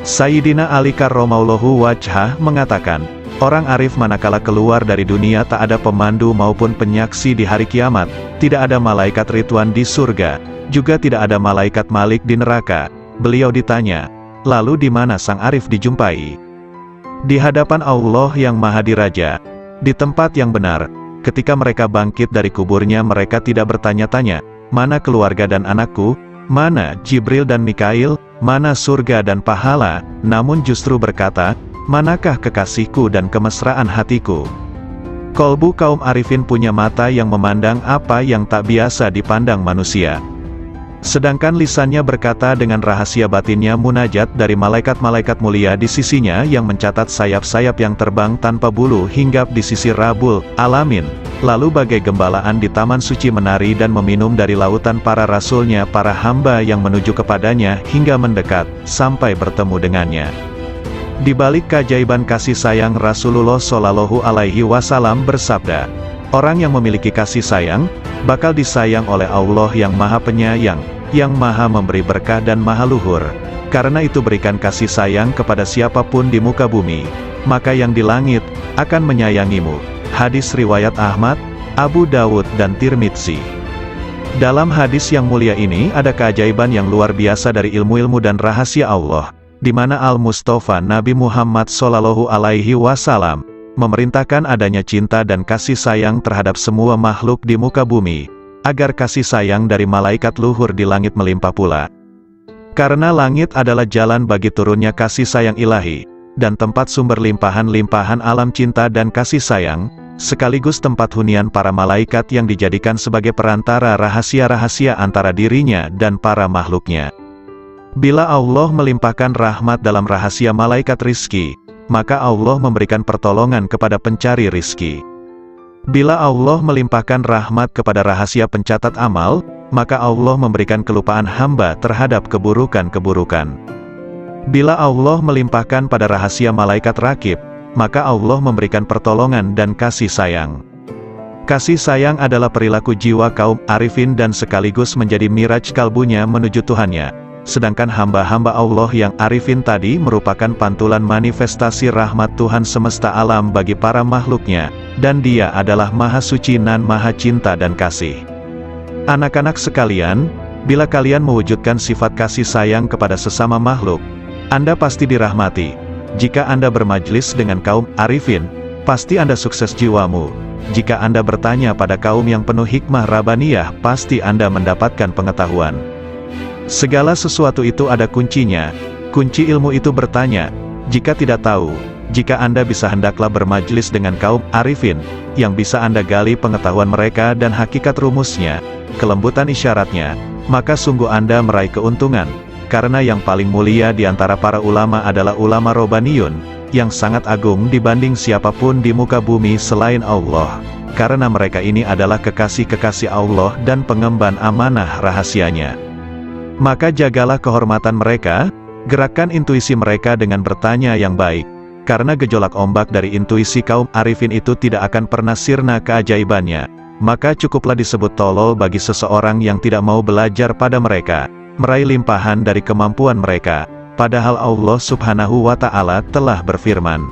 Sayyidina Ali karramallahu wajhah mengatakan, orang arif manakala keluar dari dunia tak ada pemandu maupun penyaksi di hari kiamat, tidak ada malaikat Ridwan di surga, juga tidak ada malaikat Malik di neraka. Beliau ditanya, lalu di mana sang arif dijumpai? Di hadapan Allah yang Maha Diraja, di tempat yang benar. Ketika mereka bangkit dari kuburnya, mereka tidak bertanya-tanya, mana keluarga dan anakku, mana Jibril dan Mikail, mana surga dan pahala, namun justru berkata, manakah kekasihku dan kemesraan hatiku? Kolbu kaum arifin punya mata yang memandang apa yang tak biasa dipandang manusia. Sedangkan lisannya berkata dengan rahasia batinnya munajat dari malaikat-malaikat mulia di sisinya yang mencatat sayap-sayap yang terbang tanpa bulu hinggap di sisi Rabbul Alamin. Lalu bagai gembalaan di taman suci menari dan meminum dari lautan para rasulnya para hamba yang menuju kepadanya hingga mendekat, sampai bertemu dengannya. Di balik keajaiban kasih sayang Rasulullah Shallallahu Alaihi Wasallam bersabda, orang yang memiliki kasih sayang, bakal disayang oleh Allah yang Maha Penyayang, yang Maha Memberi berkah dan Maha Luhur. Karena itu berikan kasih sayang kepada siapapun di muka bumi, maka yang di langit akan menyayangimu. Hadis riwayat Ahmad, Abu Dawud dan Tirmidzi. Dalam hadis yang mulia ini ada keajaiban yang luar biasa dari ilmu-ilmu dan rahasia Allah, di mana Al-Mustafa Nabi Muhammad Shallallahu Alaihi Wasallam memerintahkan adanya cinta dan kasih sayang terhadap semua makhluk di muka bumi, agar kasih sayang dari malaikat luhur di langit melimpah pula. Karena langit adalah jalan bagi turunnya kasih sayang ilahi, dan tempat sumber limpahan-limpahan alam cinta dan kasih sayang, sekaligus tempat hunian para malaikat yang dijadikan sebagai perantara rahasia-rahasia antara dirinya dan para makhluknya. Bila Allah melimpahkan rahmat dalam rahasia malaikat rizki, maka Allah memberikan pertolongan kepada pencari rizki. Bila Allah melimpahkan rahmat kepada rahasia pencatat amal, maka Allah memberikan kelupaan hamba terhadap keburukan-keburukan. Bila Allah melimpahkan pada rahasia malaikat rakib, maka Allah memberikan pertolongan dan kasih sayang. Kasih sayang adalah perilaku jiwa kaum arifin dan sekaligus menjadi miraj kalbunya menuju Tuhannya. Sedangkan hamba-hamba Allah yang arifin tadi merupakan pantulan manifestasi rahmat Tuhan semesta alam bagi para makhluknya, dan Dia adalah Maha Suci nan Maha Cinta dan Kasih. Anak-anak sekalian, bila kalian mewujudkan sifat kasih sayang kepada sesama makhluk, Anda pasti dirahmati. Jika Anda bermajlis dengan kaum arifin, pasti Anda sukses jiwamu. Jika Anda bertanya pada kaum yang penuh hikmah Rabbaniyah, pasti Anda mendapatkan pengetahuan. Segala sesuatu itu ada kuncinya. Kunci ilmu itu bertanya, jika tidak tahu, jika Anda bisa hendaklah bermajlis dengan kaum arifin, yang bisa Anda gali pengetahuan mereka dan hakikat rumusnya, kelembutan isyaratnya, maka sungguh Anda meraih keuntungan. Karena yang paling mulia di antara para ulama adalah ulama Robbaniyun, yang sangat agung dibanding siapapun di muka bumi selain Allah. Karena mereka ini adalah kekasih-kekasih Allah dan pengemban amanah rahasianya. Maka jagalah kehormatan mereka, gerakkan intuisi mereka dengan bertanya yang baik. Karena gejolak ombak dari intuisi kaum arifin itu tidak akan pernah sirna keajaibannya. Maka cukuplah disebut tolol bagi seseorang yang tidak mau belajar pada mereka, meraih limpahan dari kemampuan mereka, padahal Allah Subhanahu wa Ta'ala telah berfirman,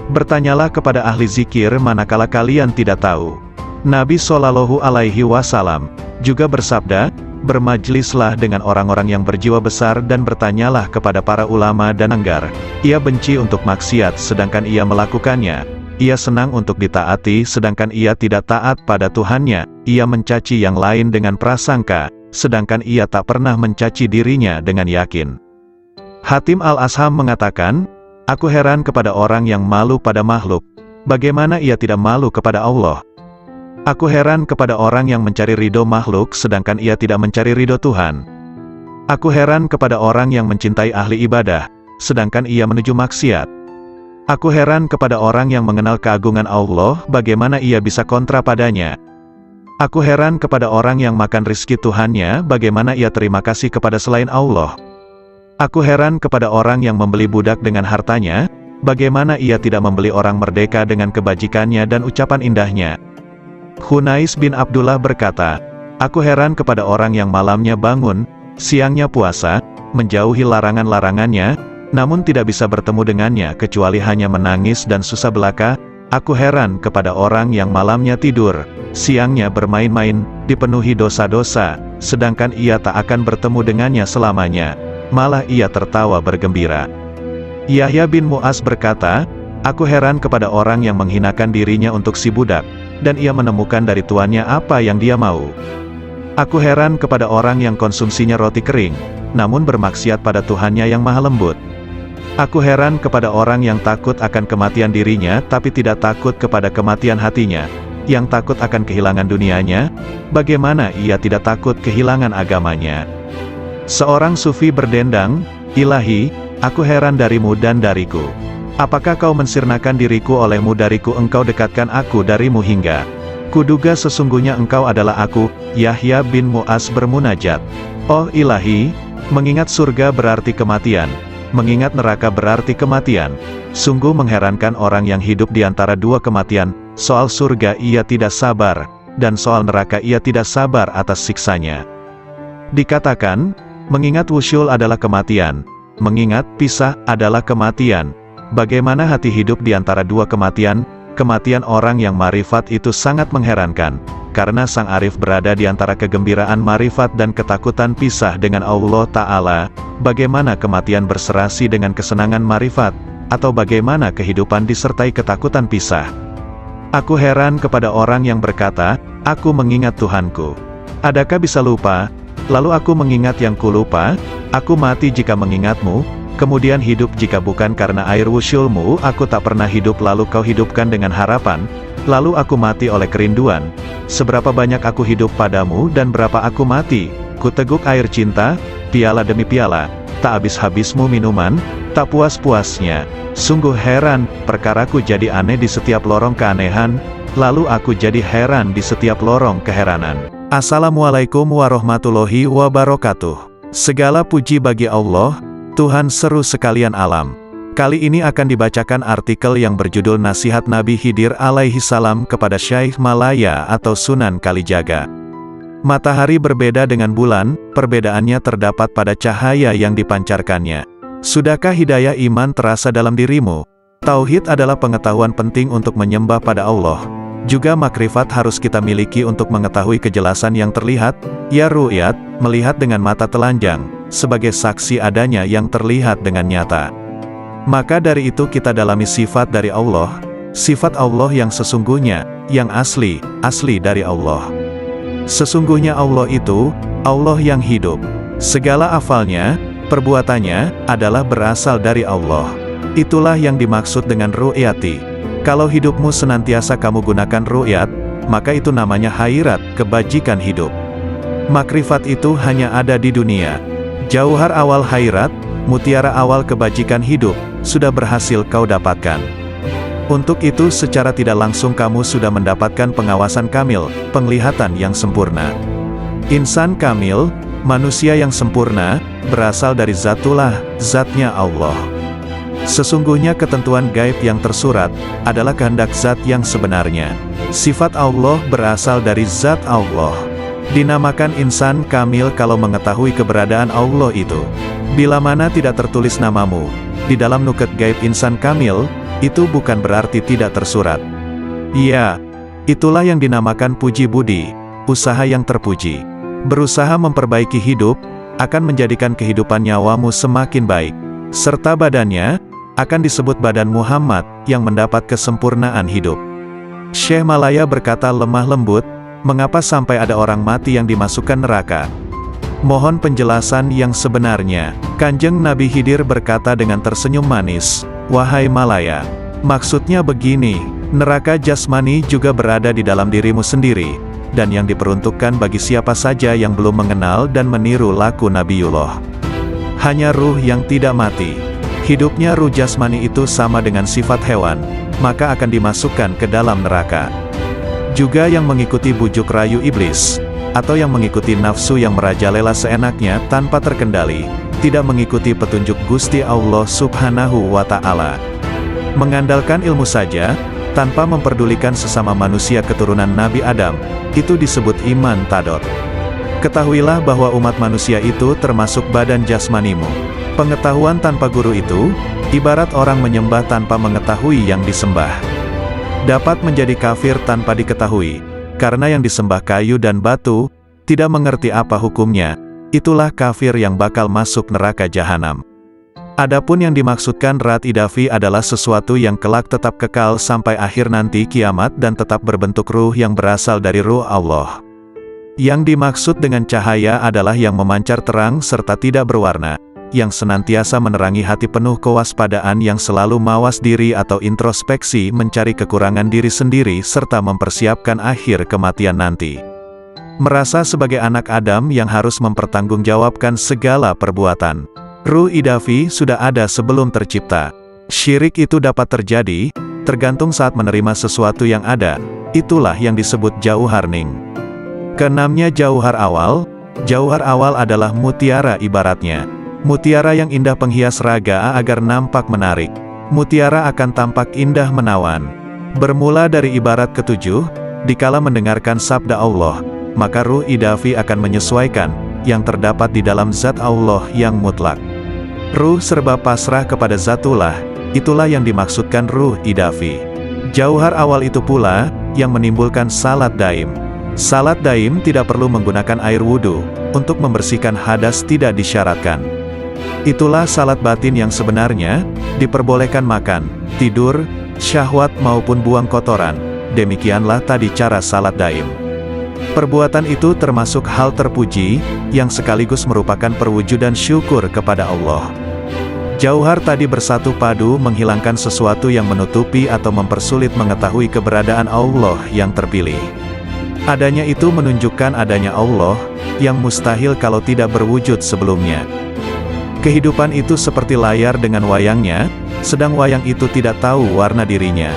bertanyalah kepada ahli zikir manakala kalian tidak tahu. Nabi Shallallahu Alaihi Wasallam juga bersabda, bermajlislah dengan orang-orang yang berjiwa besar dan bertanyalah kepada para ulama dan enggar. Ia benci untuk maksiat sedangkan ia melakukannya. Ia senang untuk ditaati sedangkan ia tidak taat pada Tuhannya. Ia mencaci yang lain dengan prasangka, sedangkan ia tak pernah mencaci dirinya dengan yakin. Hatim al-Asham mengatakan, aku heran kepada orang yang malu pada makhluk, bagaimana ia tidak malu kepada Allah. Aku heran kepada orang yang mencari ridho makhluk sedangkan ia tidak mencari ridho Tuhan. Aku heran kepada orang yang mencintai ahli ibadah, sedangkan ia menuju maksiat. Aku heran kepada orang yang mengenal keagungan Allah, bagaimana ia bisa kontra padanya. Aku heran kepada orang yang makan rizki Tuhannya, bagaimana ia terima kasih kepada selain Allah. Aku heran kepada orang yang membeli budak dengan hartanya, bagaimana ia tidak membeli orang merdeka dengan kebajikannya dan ucapan indahnya. Hunais bin Abdullah berkata, aku heran kepada orang yang malamnya bangun, siangnya puasa, menjauhi larangan-larangannya, namun tidak bisa bertemu dengannya kecuali hanya menangis dan susah belaka. Aku heran kepada orang yang malamnya tidur, siangnya bermain-main, dipenuhi dosa-dosa, sedangkan ia tak akan bertemu dengannya selamanya, malah ia tertawa bergembira. Yahya bin Mu'az berkata, aku heran kepada orang yang menghinakan dirinya untuk si budak, dan ia menemukan dari tuannya apa yang dia mau. Aku heran kepada orang yang konsumsinya roti kering, namun bermaksiat pada Tuhannya yang maha lembut. Aku heran kepada orang yang takut akan kematian dirinya tapi tidak takut kepada kematian hatinya. yang takut akan kehilangan dunianya, bagaimana ia tidak takut kehilangan agamanya? Seorang sufi berdendang, "Ilahi, aku heran darimu dan dariku. Apakah kau mensirnakan diriku olehmu dariku engkau dekatkan aku darimu hingga kuduga sesungguhnya engkau adalah aku." Yahya bin Mu'az bermunajat, "Oh Ilahi, mengingat surga berarti kematian, mengingat neraka berarti kematian. Sungguh mengherankan orang yang hidup di antara dua kematian, soal surga ia tidak sabar, dan soal neraka ia tidak sabar atas siksanya." Dikatakan, mengingat wusyul adalah kematian, mengingat pisah adalah kematian. Bagaimana hati hidup di antara dua kematian? Kematian orang yang marifat itu sangat mengherankan, karena sang arif berada di antara kegembiraan marifat dan ketakutan pisah dengan Allah Ta'ala. Bagaimana kematian berserasi dengan kesenangan marifat, atau bagaimana kehidupan disertai ketakutan pisah? Aku heran kepada orang yang berkata, "Aku mengingat Tuhanku." Adakah bisa lupa? Lalu aku mengingat yang kulupa, aku mati jika mengingatmu, kemudian hidup jika bukan karena air wusyulmu, aku tak pernah hidup lalu kau hidupkan dengan harapan, lalu aku mati oleh kerinduan. Seberapa banyak aku hidup padamu dan berapa aku mati, ku teguk air cinta, piala demi piala, tak habis-habismu minuman, tak puas-puasnya. Sungguh heran, perkaraku jadi aneh di setiap lorong keanehan, lalu aku jadi heran di setiap lorong keheranan. Assalamualaikum warahmatullahi wabarakatuh. Segala puji bagi Allah, Tuhan seru sekalian alam. Kali ini akan dibacakan artikel yang berjudul Nasihat Nabi Khidir alaihi salam kepada Syekh Malaya atau Sunan Kalijaga. Matahari berbeda dengan bulan, perbedaannya terdapat pada cahaya yang dipancarkannya. Sudahkah hidayah iman terasa dalam dirimu? Tauhid adalah pengetahuan penting untuk menyembah pada Allah. Juga makrifat harus kita miliki untuk mengetahui kejelasan yang terlihat, ya ru'yat, melihat dengan mata telanjang, sebagai saksi adanya yang terlihat dengan nyata. Maka dari itu kita dalami sifat dari Allah, sifat Allah yang sesungguhnya, yang asli dari Allah. Sesungguhnya Allah itu, Allah yang hidup. Segala afalnya, perbuatannya, adalah berasal dari Allah. Itulah yang dimaksud dengan ru'yati. Kalau hidupmu senantiasa kamu gunakan ru'yat, maka itu namanya khairat, kebajikan hidup. Makrifat itu hanya ada di dunia. Jauhar awal khairat, mutiara awal kebajikan hidup, sudah berhasil kau dapatkan. Untuk itu secara tidak langsung kamu sudah mendapatkan pengawasan kamil, penglihatan yang sempurna. Insan kamil, manusia yang sempurna, berasal dari Zatullah, zatnya Allah. Sesungguhnya ketentuan gaib yang tersurat, adalah kehendak zat yang sebenarnya. Sifat Allah berasal dari zat Allah. Dinamakan insan kamil kalau mengetahui keberadaan Allah itu. Bila mana tidak tertulis namamu di dalam nuket gaib insan kamil, itu bukan berarti tidak tersurat. Ya, itulah yang dinamakan puji budi, usaha yang terpuji. Berusaha memperbaiki hidup, akan menjadikan kehidupan nyawamu semakin baik. Serta badannya, akan disebut badan Muhammad, yang mendapat kesempurnaan hidup. Syekh Malaya berkata lemah lembut, mengapa sampai ada orang mati yang dimasukkan neraka? Mohon penjelasan yang sebenarnya. Kanjeng Nabi Khidir berkata dengan tersenyum manis, "Wahai Malaya, maksudnya begini, neraka jasmani juga berada di dalam dirimu sendiri, dan yang diperuntukkan bagi siapa saja yang belum mengenal dan meniru laku Nabiullah. Hanya ruh yang tidak mati. Hidupnya ruh jasmani itu sama dengan sifat hewan, maka akan dimasukkan ke dalam neraka. Juga yang mengikuti bujuk rayu iblis, atau yang mengikuti nafsu yang merajalela seenaknya tanpa terkendali, tidak mengikuti petunjuk Gusti Allah Subhanahu wa Ta'ala. Mengandalkan ilmu saja, tanpa memperdulikan sesama manusia keturunan Nabi Adam, itu disebut iman tadot. Ketahuilah bahwa umat manusia itu termasuk badan jasmanimu. Pengetahuan tanpa guru itu, ibarat orang menyembah tanpa mengetahui yang disembah. Dapat menjadi kafir tanpa diketahui, karena yang disembah kayu dan batu, tidak mengerti apa hukumnya, itulah kafir yang bakal masuk neraka jahanam. Adapun yang dimaksudkan rat idafi adalah sesuatu yang kelak tetap kekal sampai akhir nanti kiamat dan tetap berbentuk ruh yang berasal dari ruh Allah. Yang dimaksud dengan cahaya adalah yang memancar terang serta tidak berwarna. yang senantiasa menerangi hati penuh kewaspadaan yang selalu mawas diri atau introspeksi mencari kekurangan diri sendiri serta mempersiapkan akhir kematian nanti. Merasa sebagai anak Adam yang harus mempertanggungjawabkan segala perbuatan. Ruh idafi sudah ada sebelum tercipta. Syirik itu dapat terjadi, tergantung saat menerima sesuatu yang ada. Itulah yang disebut jauhar ning. Keenamnya jauhar awal. Jauhar awal adalah mutiara ibaratnya. Mutiara yang indah penghias raga agar nampak menarik. Mutiara akan tampak indah menawan. Bermula dari ibarat ketujuh, dikala mendengarkan sabda Allah, maka ruh idafi akan menyesuaikan yang terdapat di dalam zat Allah yang mutlak. Ruh serba pasrah kepada zatullah, itulah yang dimaksudkan ruh idafi. Jauhar awal itu pula yang menimbulkan salat daim. Salat daim tidak perlu menggunakan air wudhu, untuk membersihkan hadas tidak disyaratkan. Itulah salat batin yang sebenarnya, diperbolehkan makan, tidur, syahwat maupun buang kotoran. Demikianlah tadi cara salat daim. Perbuatan itu termasuk hal terpuji, yang sekaligus merupakan perwujudan syukur kepada Allah. Jauhar tadi bersatu padu menghilangkan sesuatu yang menutupi atau mempersulit mengetahui keberadaan Allah yang terpilih. Adanya itu menunjukkan adanya Allah, yang mustahil kalau tidak berwujud sebelumnya. Kehidupan itu seperti layar dengan wayangnya, sedang wayang itu tidak tahu warna dirinya.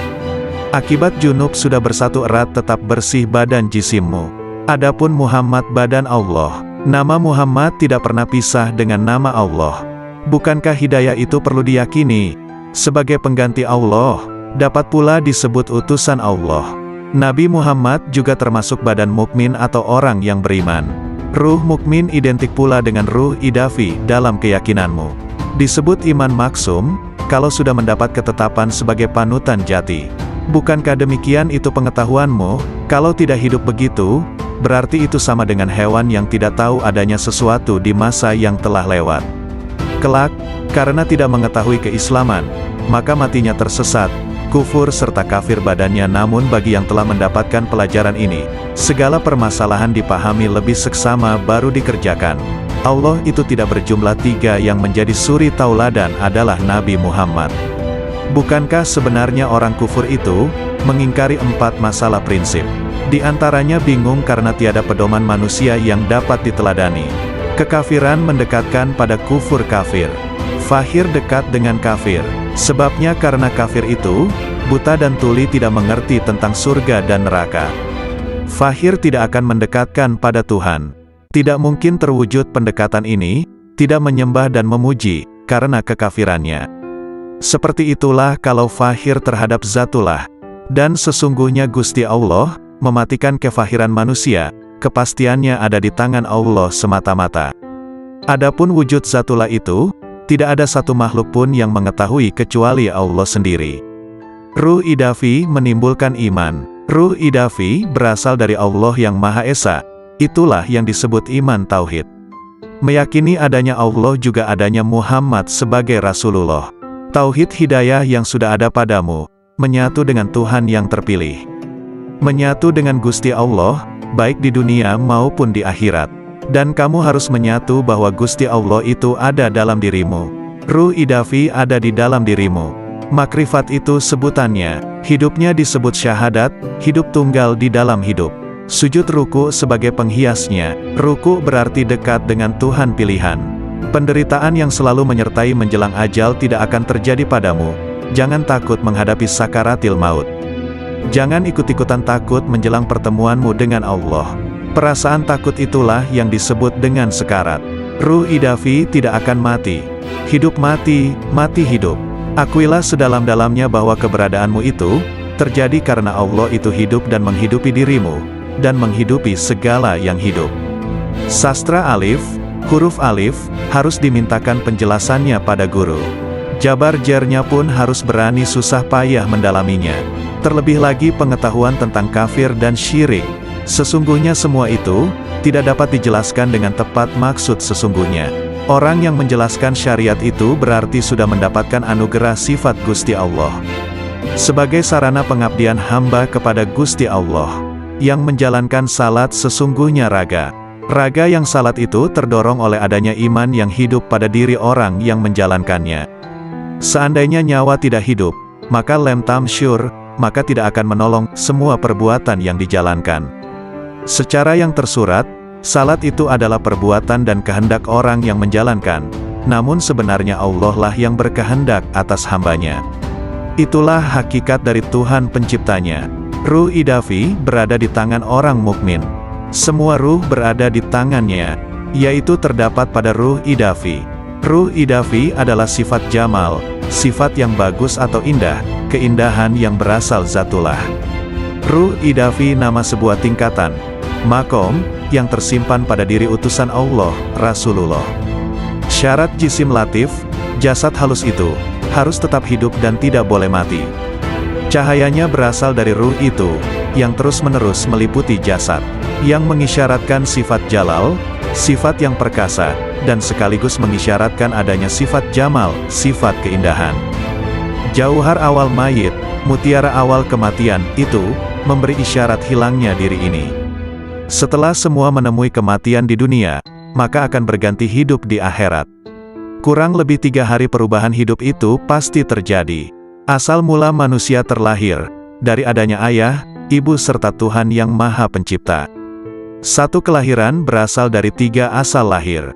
Akibat junub sudah bersatu erat tetap bersih badan jisimmu. Adapun Muhammad badan Allah. Nama Muhammad tidak pernah pisah dengan nama Allah. Bukankah hidayah itu perlu diyakini? Sebagai pengganti Allah, dapat pula disebut utusan Allah. Nabi Muhammad juga termasuk badan mukmin atau orang yang beriman. Ruh mukmin identik pula dengan ruh idafi dalam keyakinanmu. Disebut iman maksum, kalau sudah mendapat ketetapan sebagai panutan jati. Bukankah demikian itu pengetahuanmu? Kalau tidak hidup begitu, berarti itu sama dengan hewan yang tidak tahu adanya sesuatu di masa yang telah lewat. Kelak, karena tidak mengetahui keislaman, maka matinya tersesat, kufur serta kafir badannya. Namun bagi yang telah mendapatkan pelajaran ini, segala permasalahan dipahami lebih seksama baru dikerjakan. Allah itu tidak berjumlah tiga, yang menjadi suri tauladan adalah Nabi Muhammad. Bukankah sebenarnya orang kufur itu mengingkari 4 masalah prinsip? Di antaranya bingung karena tiada pedoman manusia yang dapat diteladani. Kekafiran mendekatkan pada kufur kafir. Fahir dekat dengan kafir. Sebabnya karena kafir itu, buta dan tuli tidak mengerti tentang surga dan neraka. Fahir tidak akan mendekatkan pada Tuhan. Tidak mungkin terwujud pendekatan ini, tidak menyembah dan memuji, karena kekafirannya. Seperti itulah kalau fahir terhadap zatullah. Dan sesungguhnya Gusti Allah, mematikan kefahiran manusia, kepastiannya ada di tangan Allah semata-mata. Adapun wujud zatullah itu, tidak ada satu makhluk pun yang mengetahui kecuali Allah sendiri. Ruh idafi menimbulkan iman. Ruh idafi berasal dari Allah yang Maha Esa. Itulah yang disebut iman tauhid. Meyakini adanya Allah juga adanya Muhammad sebagai Rasulullah. Tauhid hidayah yang sudah ada padamu, menyatu dengan Tuhan yang terpilih. Menyatu dengan Gusti Allah, baik di dunia maupun di akhirat. Dan kamu harus menyatu bahwa Gusti Allah itu ada dalam dirimu. Ruh idafi ada di dalam dirimu. Makrifat itu sebutannya, hidupnya disebut syahadat, hidup tunggal di dalam hidup. Sujud ruku sebagai penghiasnya, ruku berarti dekat dengan Tuhan pilihan. Penderitaan yang selalu menyertai menjelang ajal tidak akan terjadi padamu. Jangan takut menghadapi sakaratil maut. Jangan ikut-ikutan takut menjelang pertemuanmu dengan Allah. Perasaan takut itulah yang disebut dengan sekarat. Ruh idafi tidak akan mati. Hidup mati, mati hidup. Akuilah sedalam-dalamnya bahwa keberadaanmu itu terjadi karena Allah itu hidup dan menghidupi dirimu, dan menghidupi segala yang hidup. Sastra alif, huruf alif, harus dimintakan penjelasannya pada guru. Jabar jernya pun harus berani susah payah mendalaminya. Terlebih lagi pengetahuan tentang kafir dan syirik. Sesungguhnya semua itu tidak dapat dijelaskan dengan tepat maksud sesungguhnya. Orang yang menjelaskan syariat itu berarti sudah mendapatkan anugerah sifat Gusti Allah. Sebagai sarana pengabdian hamba kepada Gusti Allah, yang menjalankan salat sesungguhnya raga. Raga yang salat itu terdorong oleh adanya iman yang hidup pada diri orang yang menjalankannya. Seandainya nyawa tidak hidup, maka lem tamsyur, maka tidak akan menolong semua perbuatan yang dijalankan. Secara yang tersurat, salat itu adalah perbuatan dan kehendak orang yang menjalankan, namun sebenarnya Allah lah yang berkehendak atas hambanya. Itulah hakikat dari Tuhan penciptanya. Ruh idafi berada di tangan orang mukmin. Semua ruh berada di tangannya, yaitu terdapat pada ruh idafi. Ruh idafi adalah sifat jamal, sifat yang bagus atau indah, keindahan yang berasal zatullah. Ruh idafi nama sebuah tingkatan, makom, yang tersimpan pada diri utusan Allah, Rasulullah. Syarat jisim latif, jasad halus itu, harus tetap hidup dan tidak boleh mati. Cahayanya berasal dari ruh itu, yang terus-menerus meliputi jasad, yang mengisyaratkan sifat jalal, sifat yang perkasa, dan sekaligus mengisyaratkan adanya sifat jamal, sifat keindahan. Jauhar awal mayit, mutiara awal kematian, itu, memberi isyarat hilangnya diri ini. Setelah semua menemui kematian di dunia, maka akan berganti hidup di akhirat. Kurang lebih 3 hari perubahan hidup itu pasti terjadi. Asal mula manusia terlahir, dari adanya ayah, ibu serta Tuhan yang Maha Pencipta. Satu kelahiran berasal dari 3 asal lahir.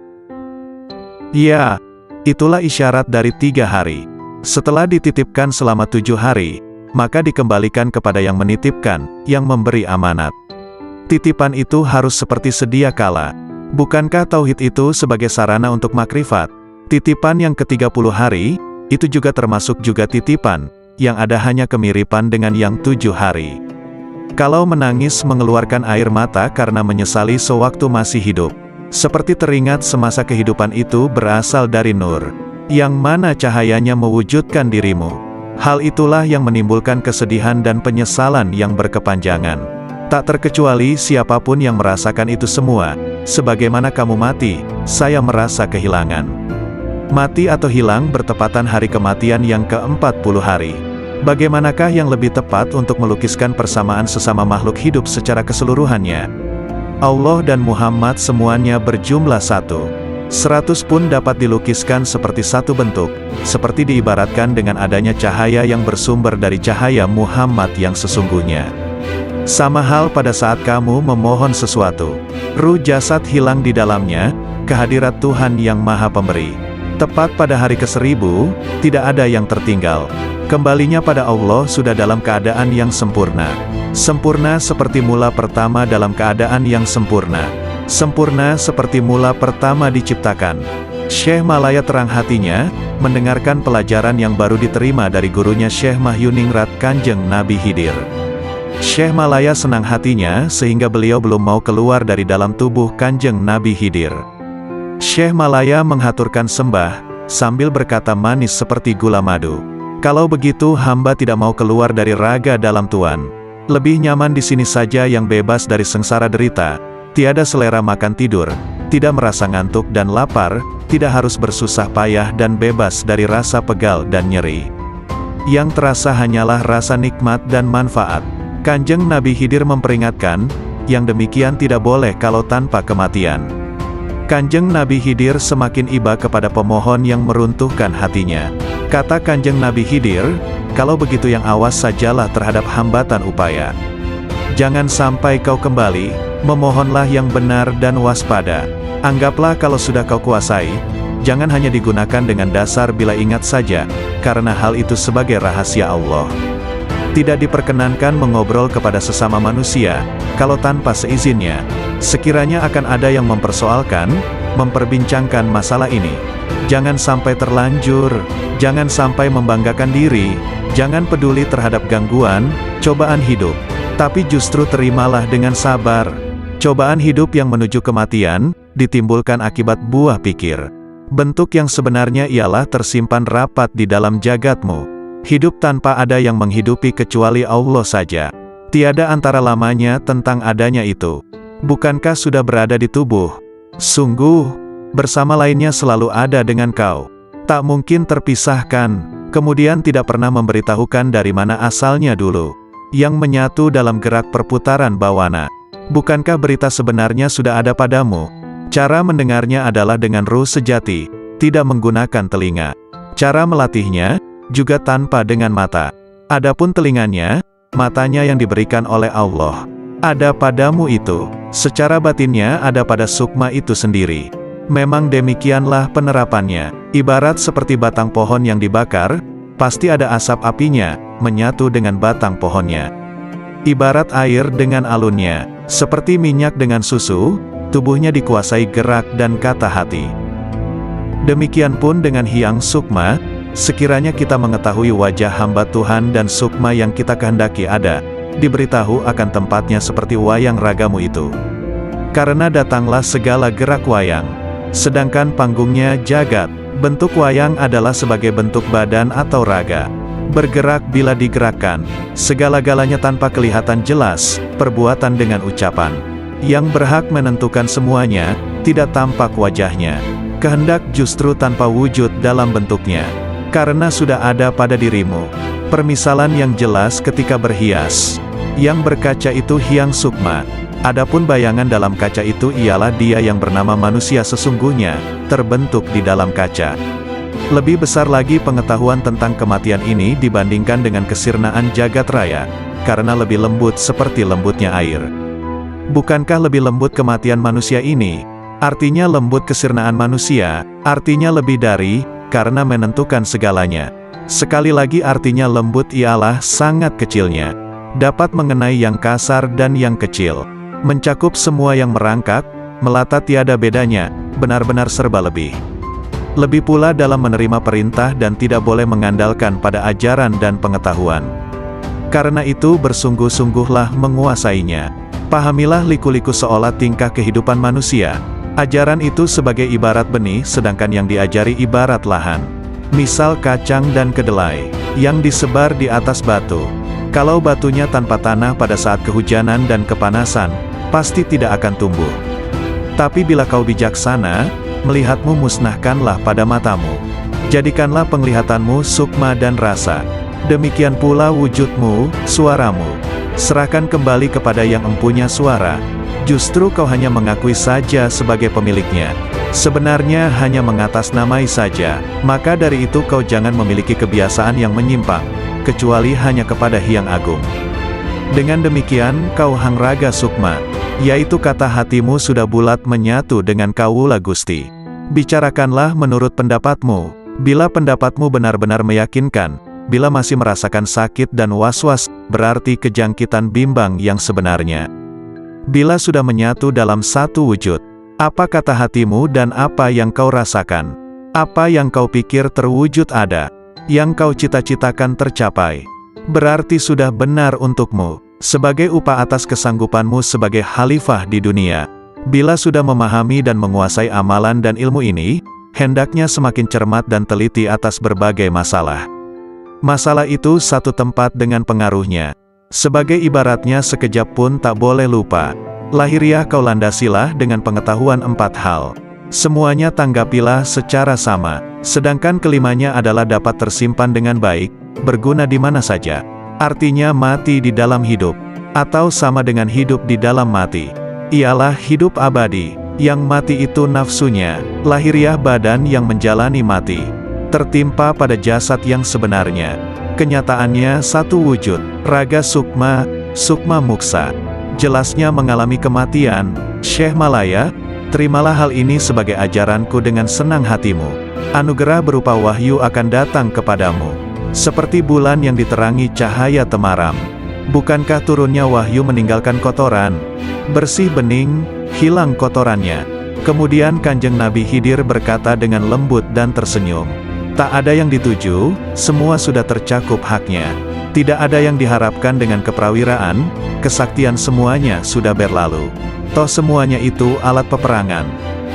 Ya, itulah isyarat dari 3 hari. Setelah dititipkan selama 7 hari, maka dikembalikan kepada yang menitipkan, yang memberi amanat. Titipan itu harus seperti sedia kala. Bukankah tauhid itu sebagai sarana untuk makrifat? Titipan yang ke-30 hari, itu juga termasuk juga titipan, yang ada hanya kemiripan dengan yang 7 hari. Kalau menangis mengeluarkan air mata karena menyesali sewaktu masih hidup, seperti teringat semasa kehidupan itu berasal dari nur, yang mana cahayanya mewujudkan dirimu. Hal itulah yang menimbulkan kesedihan dan penyesalan yang berkepanjangan. Tak terkecuali siapapun yang merasakan itu semua, sebagaimana kamu mati, saya merasa kehilangan. Mati atau hilang bertepatan hari kematian yang ke-40 hari. Bagaimanakah yang lebih tepat untuk melukiskan persamaan sesama makhluk hidup secara keseluruhannya? Allah dan Muhammad semuanya berjumlah 1. 100 pun dapat dilukiskan seperti satu bentuk, seperti diibaratkan dengan adanya cahaya yang bersumber dari cahaya Muhammad yang sesungguhnya. Sama hal pada saat kamu memohon sesuatu, ruh jasad hilang di dalamnya, kehadirat Tuhan yang Maha Pemberi. Tepat pada hari ke-1000, tidak ada yang tertinggal. Kembalinya pada Allah sudah dalam keadaan yang sempurna. Sempurna seperti mula pertama dalam keadaan yang sempurna. Sempurna seperti mula pertama diciptakan. Syekh Malaya terang hatinya, mendengarkan pelajaran yang baru diterima dari gurunya Syekh Mahyuningrat Kanjeng Nabi Khidir. Syekh Malaya senang hatinya sehingga beliau belum mau keluar dari dalam tubuh Kanjeng Nabi Khidir. Syekh Malaya menghaturkan sembah, sambil berkata manis seperti gula madu. Kalau begitu hamba tidak mau keluar dari raga dalam Tuan. Lebih nyaman di sini saja yang bebas dari sengsara derita, tiada selera makan tidur, tidak merasa ngantuk dan lapar, tidak harus bersusah payah dan bebas dari rasa pegal dan nyeri. Yang terasa hanyalah rasa nikmat dan manfaat. Kanjeng Nabi Khidir memperingatkan, yang demikian tidak boleh kalau tanpa kematian. Kanjeng Nabi Khidir semakin iba kepada pemohon yang meruntuhkan hatinya. Kata Kanjeng Nabi Khidir, kalau begitu yang awas sajalah terhadap hambatan upaya. Jangan sampai kau kembali, memohonlah yang benar dan waspada. Anggaplah kalau sudah kau kuasai, jangan hanya digunakan dengan dasar bila ingat saja, karena hal itu sebagai rahasia Allah. Tidak diperkenankan mengobrol kepada sesama manusia, kalau tanpa seizinnya. Sekiranya akan ada yang mempersoalkan, memperbincangkan masalah ini, jangan sampai terlanjur, jangan sampai membanggakan diri, jangan peduli terhadap gangguan, cobaan hidup, tapi justru terimalah dengan sabar. Cobaan hidup yang menuju kematian, ditimbulkan akibat buah pikir. Bentuk yang sebenarnya ialah tersimpan rapat di dalam jagatmu. Hidup tanpa ada yang menghidupi kecuali Allah saja. Tiada antara lamanya tentang adanya itu. Bukankah sudah berada di tubuh? Sungguh, bersama lainnya selalu ada dengan kau. Tak mungkin terpisahkan, kemudian tidak pernah memberitahukan dari mana asalnya dulu. Yang menyatu dalam gerak perputaran bawana. Bukankah berita sebenarnya sudah ada padamu? Cara mendengarnya adalah dengan ruh sejati, tidak menggunakan telinga. Cara melatihnya, juga tanpa dengan mata. Adapun telinganya, matanya yang diberikan oleh Allah. Ada padamu itu, secara batinnya ada pada sukma itu sendiri. Memang demikianlah penerapannya, ibarat seperti batang pohon yang dibakar, pasti ada asap apinya, menyatu dengan batang pohonnya. Ibarat air dengan alunnya, seperti minyak dengan susu, tubuhnya dikuasai gerak dan kata hati. Demikian pun dengan hyang sukma, sekiranya kita mengetahui wajah hamba Tuhan dan sukma yang kita kehendaki ada, diberitahu akan tempatnya seperti wayang ragamu itu. Karena datanglah segala gerak wayang, sedangkan panggungnya jagat, bentuk wayang adalah sebagai bentuk badan atau raga. Bergerak bila digerakkan, segala-galanya tanpa kelihatan jelas, perbuatan dengan ucapan. Yang berhak menentukan semuanya, tidak tampak wajahnya. Kehendak justru tanpa wujud dalam bentuknya. Karena sudah ada pada dirimu. Permisalan yang jelas ketika berhias. Yang berkaca itu hyang sukma. Adapun bayangan dalam kaca itu ialah dia yang bernama manusia sesungguhnya, terbentuk di dalam kaca. Lebih besar lagi pengetahuan tentang kematian ini dibandingkan dengan kesirnaan jagat raya, karena lebih lembut seperti lembutnya air. Bukankah lebih lembut kematian manusia ini? Artinya lembut kesirnaan manusia, artinya lebih dari, karena menentukan segalanya. Sekali lagi artinya lembut ialah sangat kecilnya. Dapat mengenai yang kasar dan yang kecil. Mencakup semua yang merangkak, melata tiada bedanya, benar-benar serba lebih. Lebih pula dalam menerima perintah dan tidak boleh mengandalkan pada ajaran dan pengetahuan. Karena itu bersungguh-sungguhlah menguasainya. Pahamilah liku-liku seolah tingkah kehidupan manusia. Ajaran itu sebagai ibarat benih sedangkan yang diajari ibarat lahan. Misal kacang dan kedelai, yang disebar di atas batu. Kalau batunya tanpa tanah pada saat kehujanan dan kepanasan, pasti tidak akan tumbuh. Tapi bila kau bijaksana, melihatmu musnahkanlah pada matamu. Jadikanlah penglihatanmu sukma dan rasa. Demikian pula wujudmu, suaramu. Serahkan kembali kepada yang empunya suara. Justru kau hanya mengakui saja sebagai pemiliknya. Sebenarnya hanya mengatasnamai saja. Maka dari itu kau jangan memiliki kebiasaan yang menyimpang, kecuali hanya kepada Hyang Agung. Dengan demikian kau hang raga sukma, yaitu kata hatimu sudah bulat menyatu dengan Kawula Gusti. Bicarakanlah menurut pendapatmu. Bila pendapatmu benar-benar meyakinkan, bila masih merasakan sakit dan was-was, berarti kejangkitan bimbang yang sebenarnya. Bila sudah menyatu dalam satu wujud, apa kata hatimu dan apa yang kau rasakan, apa yang kau pikir terwujud ada, yang kau cita-citakan tercapai, berarti sudah benar untukmu, sebagai upah atas kesanggupanmu sebagai khalifah di dunia. Bila sudah memahami dan menguasai amalan dan ilmu ini, hendaknya semakin cermat dan teliti atas berbagai masalah. Masalah itu satu tempat dengan pengaruhnya. Sebagai ibaratnya sekejap pun tak boleh lupa. Lahiriah kau landasilah dengan pengetahuan 4 hal. Semuanya tanggapilah secara sama. Sedangkan kelimanya adalah dapat tersimpan dengan baik, berguna di mana saja. Artinya mati di dalam hidup, atau sama dengan hidup di dalam mati. Ialah hidup abadi, yang mati itu nafsunya, lahiriah badan yang menjalani mati. Tertimpa pada jasad yang sebenarnya. Kenyataannya satu wujud, raga sukma, sukma muksa. Jelasnya mengalami kematian. Syekh Malaya, terimalah hal ini sebagai ajaranku dengan senang hatimu. Anugerah berupa wahyu akan datang kepadamu. Seperti bulan yang diterangi cahaya temaram. Bukankah turunnya wahyu meninggalkan kotoran? Bersih bening, hilang kotorannya. Kemudian Kanjeng Nabi Khidir berkata dengan lembut dan tersenyum. Tak ada yang dituju, semua sudah tercakup haknya. Tidak ada yang diharapkan dengan keprawiraan, kesaktian semuanya sudah berlalu. Toh semuanya itu alat peperangan.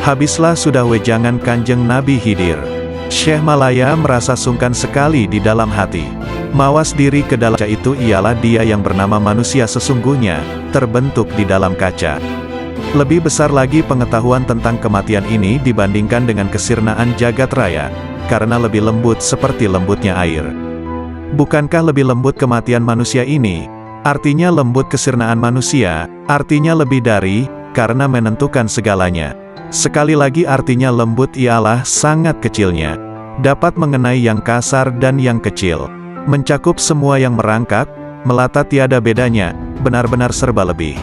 Habislah sudah wejangan Kanjeng Nabi Khidir. Syekh Malaya merasa sungkan sekali di dalam hati. Mawas diri ke dalam kaca itu ialah dia yang bernama manusia sesungguhnya, terbentuk di dalam kaca. Lebih besar lagi pengetahuan tentang kematian ini dibandingkan dengan kesirnaan jagat raya, karena lebih lembut seperti lembutnya air. Bukankah lebih lembut kematian manusia ini? Artinya lembut kesirnaan manusia, artinya lebih dari, karena menentukan segalanya. Sekali lagi artinya lembut ialah sangat kecilnya. Dapat mengenai yang kasar dan yang kecil. Mencakup semua yang merangkak, melata tiada bedanya, benar-benar serba lebih.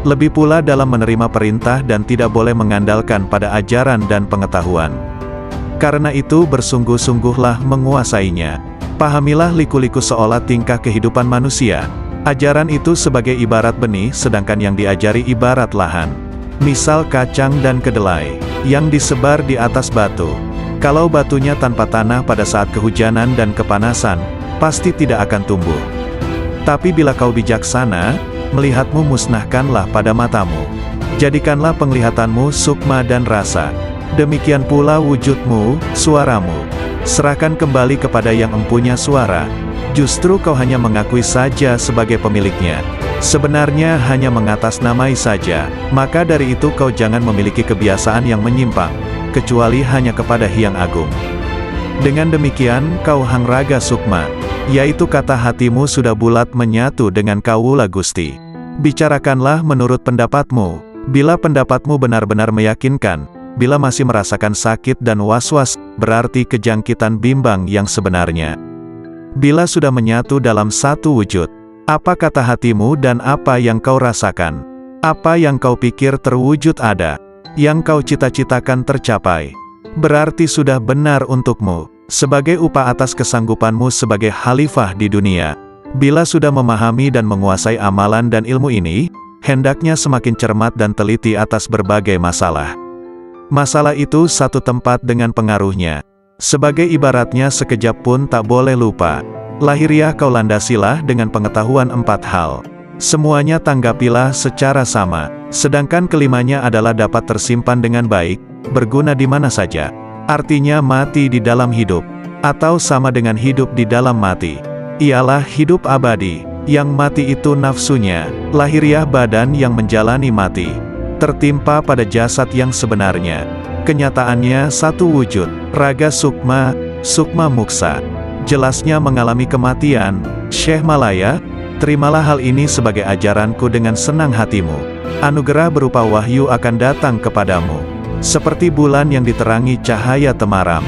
Lebih pula dalam menerima perintah dan tidak boleh mengandalkan pada ajaran dan pengetahuan. Karena itu bersungguh-sungguhlah menguasainya. Pahamilah liku-liku seolah tingkah kehidupan manusia. Ajaran itu sebagai ibarat benih sedangkan yang diajari ibarat lahan. Misal kacang dan kedelai, yang disebar di atas batu. Kalau batunya tanpa tanah pada saat kehujanan dan kepanasan, pasti tidak akan tumbuh. Tapi bila kau bijaksana, melihatmu musnahkanlah pada matamu. Jadikanlah penglihatanmu sukma dan rasa. Demikian pula wujudmu, suaramu. Serahkan kembali kepada yang empunya suara. Justru kau hanya mengakui saja sebagai pemiliknya. Sebenarnya hanya mengatasnamai saja. Maka dari itu kau jangan memiliki kebiasaan yang menyimpang, kecuali hanya kepada Hyang Agung. Dengan demikian kau hangraga sukma, yaitu kata hatimu sudah bulat menyatu dengan Kawula Gusti. Bicarakanlah menurut pendapatmu. Bila pendapatmu benar-benar meyakinkan, bila masih merasakan sakit dan was-was, berarti kejangkitan bimbang yang sebenarnya. Bila sudah menyatu dalam satu wujud, apa kata hatimu dan apa yang kau rasakan, apa yang kau pikir terwujud ada, yang kau cita-citakan tercapai, berarti sudah benar untukmu, sebagai upah atas kesanggupanmu sebagai khalifah di dunia. Bila sudah memahami dan menguasai amalan dan ilmu ini, hendaknya semakin cermat dan teliti atas berbagai masalah. Masalah itu satu tempat dengan pengaruhnya. Sebagai ibaratnya sekejap pun tak boleh lupa. Lahiriah kau landasilah dengan pengetahuan 4 hal. Semuanya tanggapilah secara sama. Sedangkan kelimanya adalah dapat tersimpan dengan baik, berguna di mana saja. Artinya mati di dalam hidup, atau sama dengan hidup di dalam mati. Ialah hidup abadi, yang mati itu nafsunya, lahiriah badan yang menjalani mati. Tertimpa pada jasad yang sebenarnya. Kenyataannya satu wujud, raga sukma, sukma muksa. Jelasnya mengalami kematian. Syekh Malaya, terimalah hal ini sebagai ajaranku dengan senang hatimu. Anugerah berupa wahyu akan datang kepadamu. Seperti bulan yang diterangi cahaya temaram.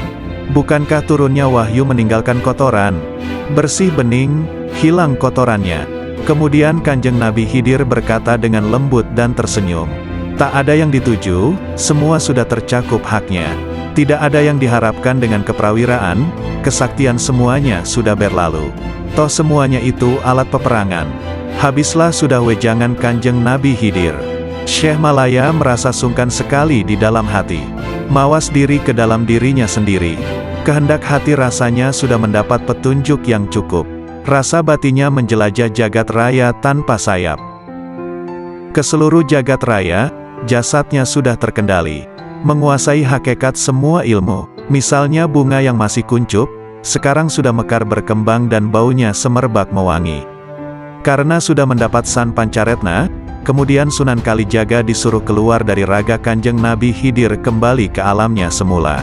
Bukankah turunnya wahyu meninggalkan kotoran? Bersih bening, hilang kotorannya. Kemudian Kanjeng Nabi Khidir berkata dengan lembut dan tersenyum. Tak ada yang dituju, semua sudah tercakup haknya. Tidak ada yang diharapkan dengan keprawiraan, kesaktian semuanya sudah berlalu. Toh semuanya itu alat peperangan. Habislah sudah wejangan Kanjeng Nabi Khidir. Syekh Malaya merasa sungkan sekali di dalam hati. Mawas diri ke dalam dirinya sendiri. Kehendak hati rasanya sudah mendapat petunjuk yang cukup. Rasa batinnya menjelajah jagat raya tanpa sayap. Ke seluruh jagat raya, jasadnya sudah terkendali. Menguasai hakikat semua ilmu. Misalnya bunga yang masih kuncup, sekarang sudah mekar berkembang dan baunya semerbak mewangi. Karena sudah mendapat San Pancaretna, kemudian Sunan Kalijaga disuruh keluar dari raga Kanjeng Nabi Khidir kembali ke alamnya semula.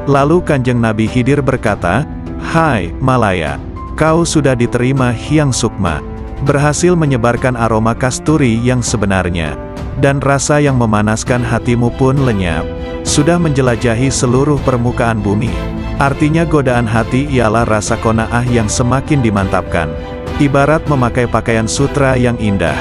Lalu Kanjeng Nabi Khidir berkata, "Hai, Malaya, kau sudah diterima Hyang Sukma, berhasil menyebarkan aroma kasturi yang sebenarnya, dan rasa yang memanaskan hatimu pun lenyap, sudah menjelajahi seluruh permukaan bumi." Artinya godaan hati ialah rasa qanaah yang semakin dimantapkan. Ibarat memakai pakaian sutra yang indah.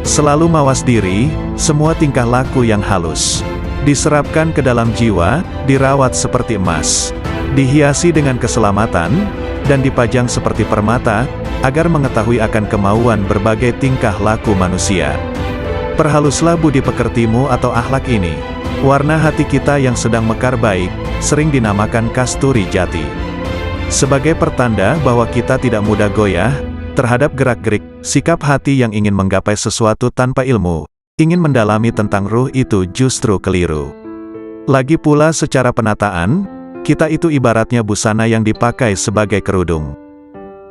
Selalu mawas diri, semua tingkah laku yang halus. Diserapkan ke dalam jiwa, dirawat seperti emas. Dihiasi dengan keselamatan, dan dipajang seperti permata, agar mengetahui akan kemauan berbagai tingkah laku manusia. Perhaluslah budi pekertimu atau akhlak ini. Warna hati kita yang sedang mekar baik, sering dinamakan kasturi jati. Sebagai pertanda bahwa kita tidak mudah goyah terhadap gerak-gerik, sikap hati yang ingin menggapai sesuatu tanpa ilmu, ingin mendalami tentang ruh itu justru keliru. Lagi pula secara penataan, kita itu ibaratnya busana yang dipakai sebagai kerudung.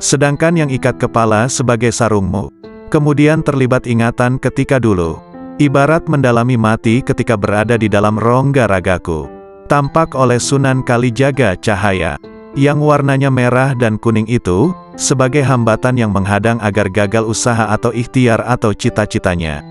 Sedangkan yang ikat kepala sebagai sarungmu. Kemudian terlibat ingatan ketika dulu. Ibarat mendalami mati ketika berada di dalam rongga ragaku. Tampak oleh Sunan Kalijaga cahaya. Yang warnanya merah dan kuning itu, sebagai hambatan yang menghadang agar gagal usaha atau ikhtiar atau cita-citanya.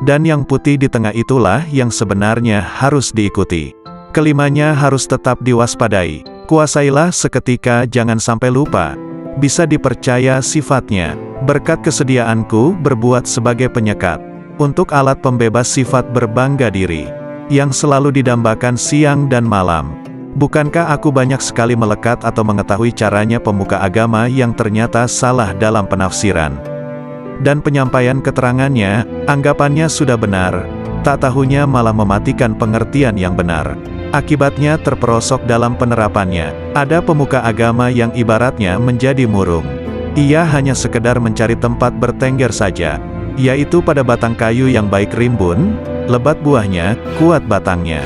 Dan yang putih di tengah itulah yang sebenarnya harus diikuti. Kelimanya harus tetap diwaspadai. Kuasailah seketika, jangan sampai lupa. Bisa dipercaya sifatnya. Berkat kesediaanku berbuat sebagai penyekat. Untuk alat pembebas sifat berbangga diri. Yang selalu didambakan siang dan malam. Bukankah aku banyak sekali melekat atau mengetahui caranya pemuka agama yang ternyata salah dalam penafsiran dan penyampaian keterangannya, anggapannya sudah benar, tak tahunya malah mematikan pengertian yang benar. Akibatnya terperosok dalam penerapannya. Ada pemuka agama yang ibaratnya menjadi murung. Ia hanya sekedar mencari tempat bertengger saja, yaitu pada batang kayu yang baik rimbun, lebat buahnya, kuat batangnya.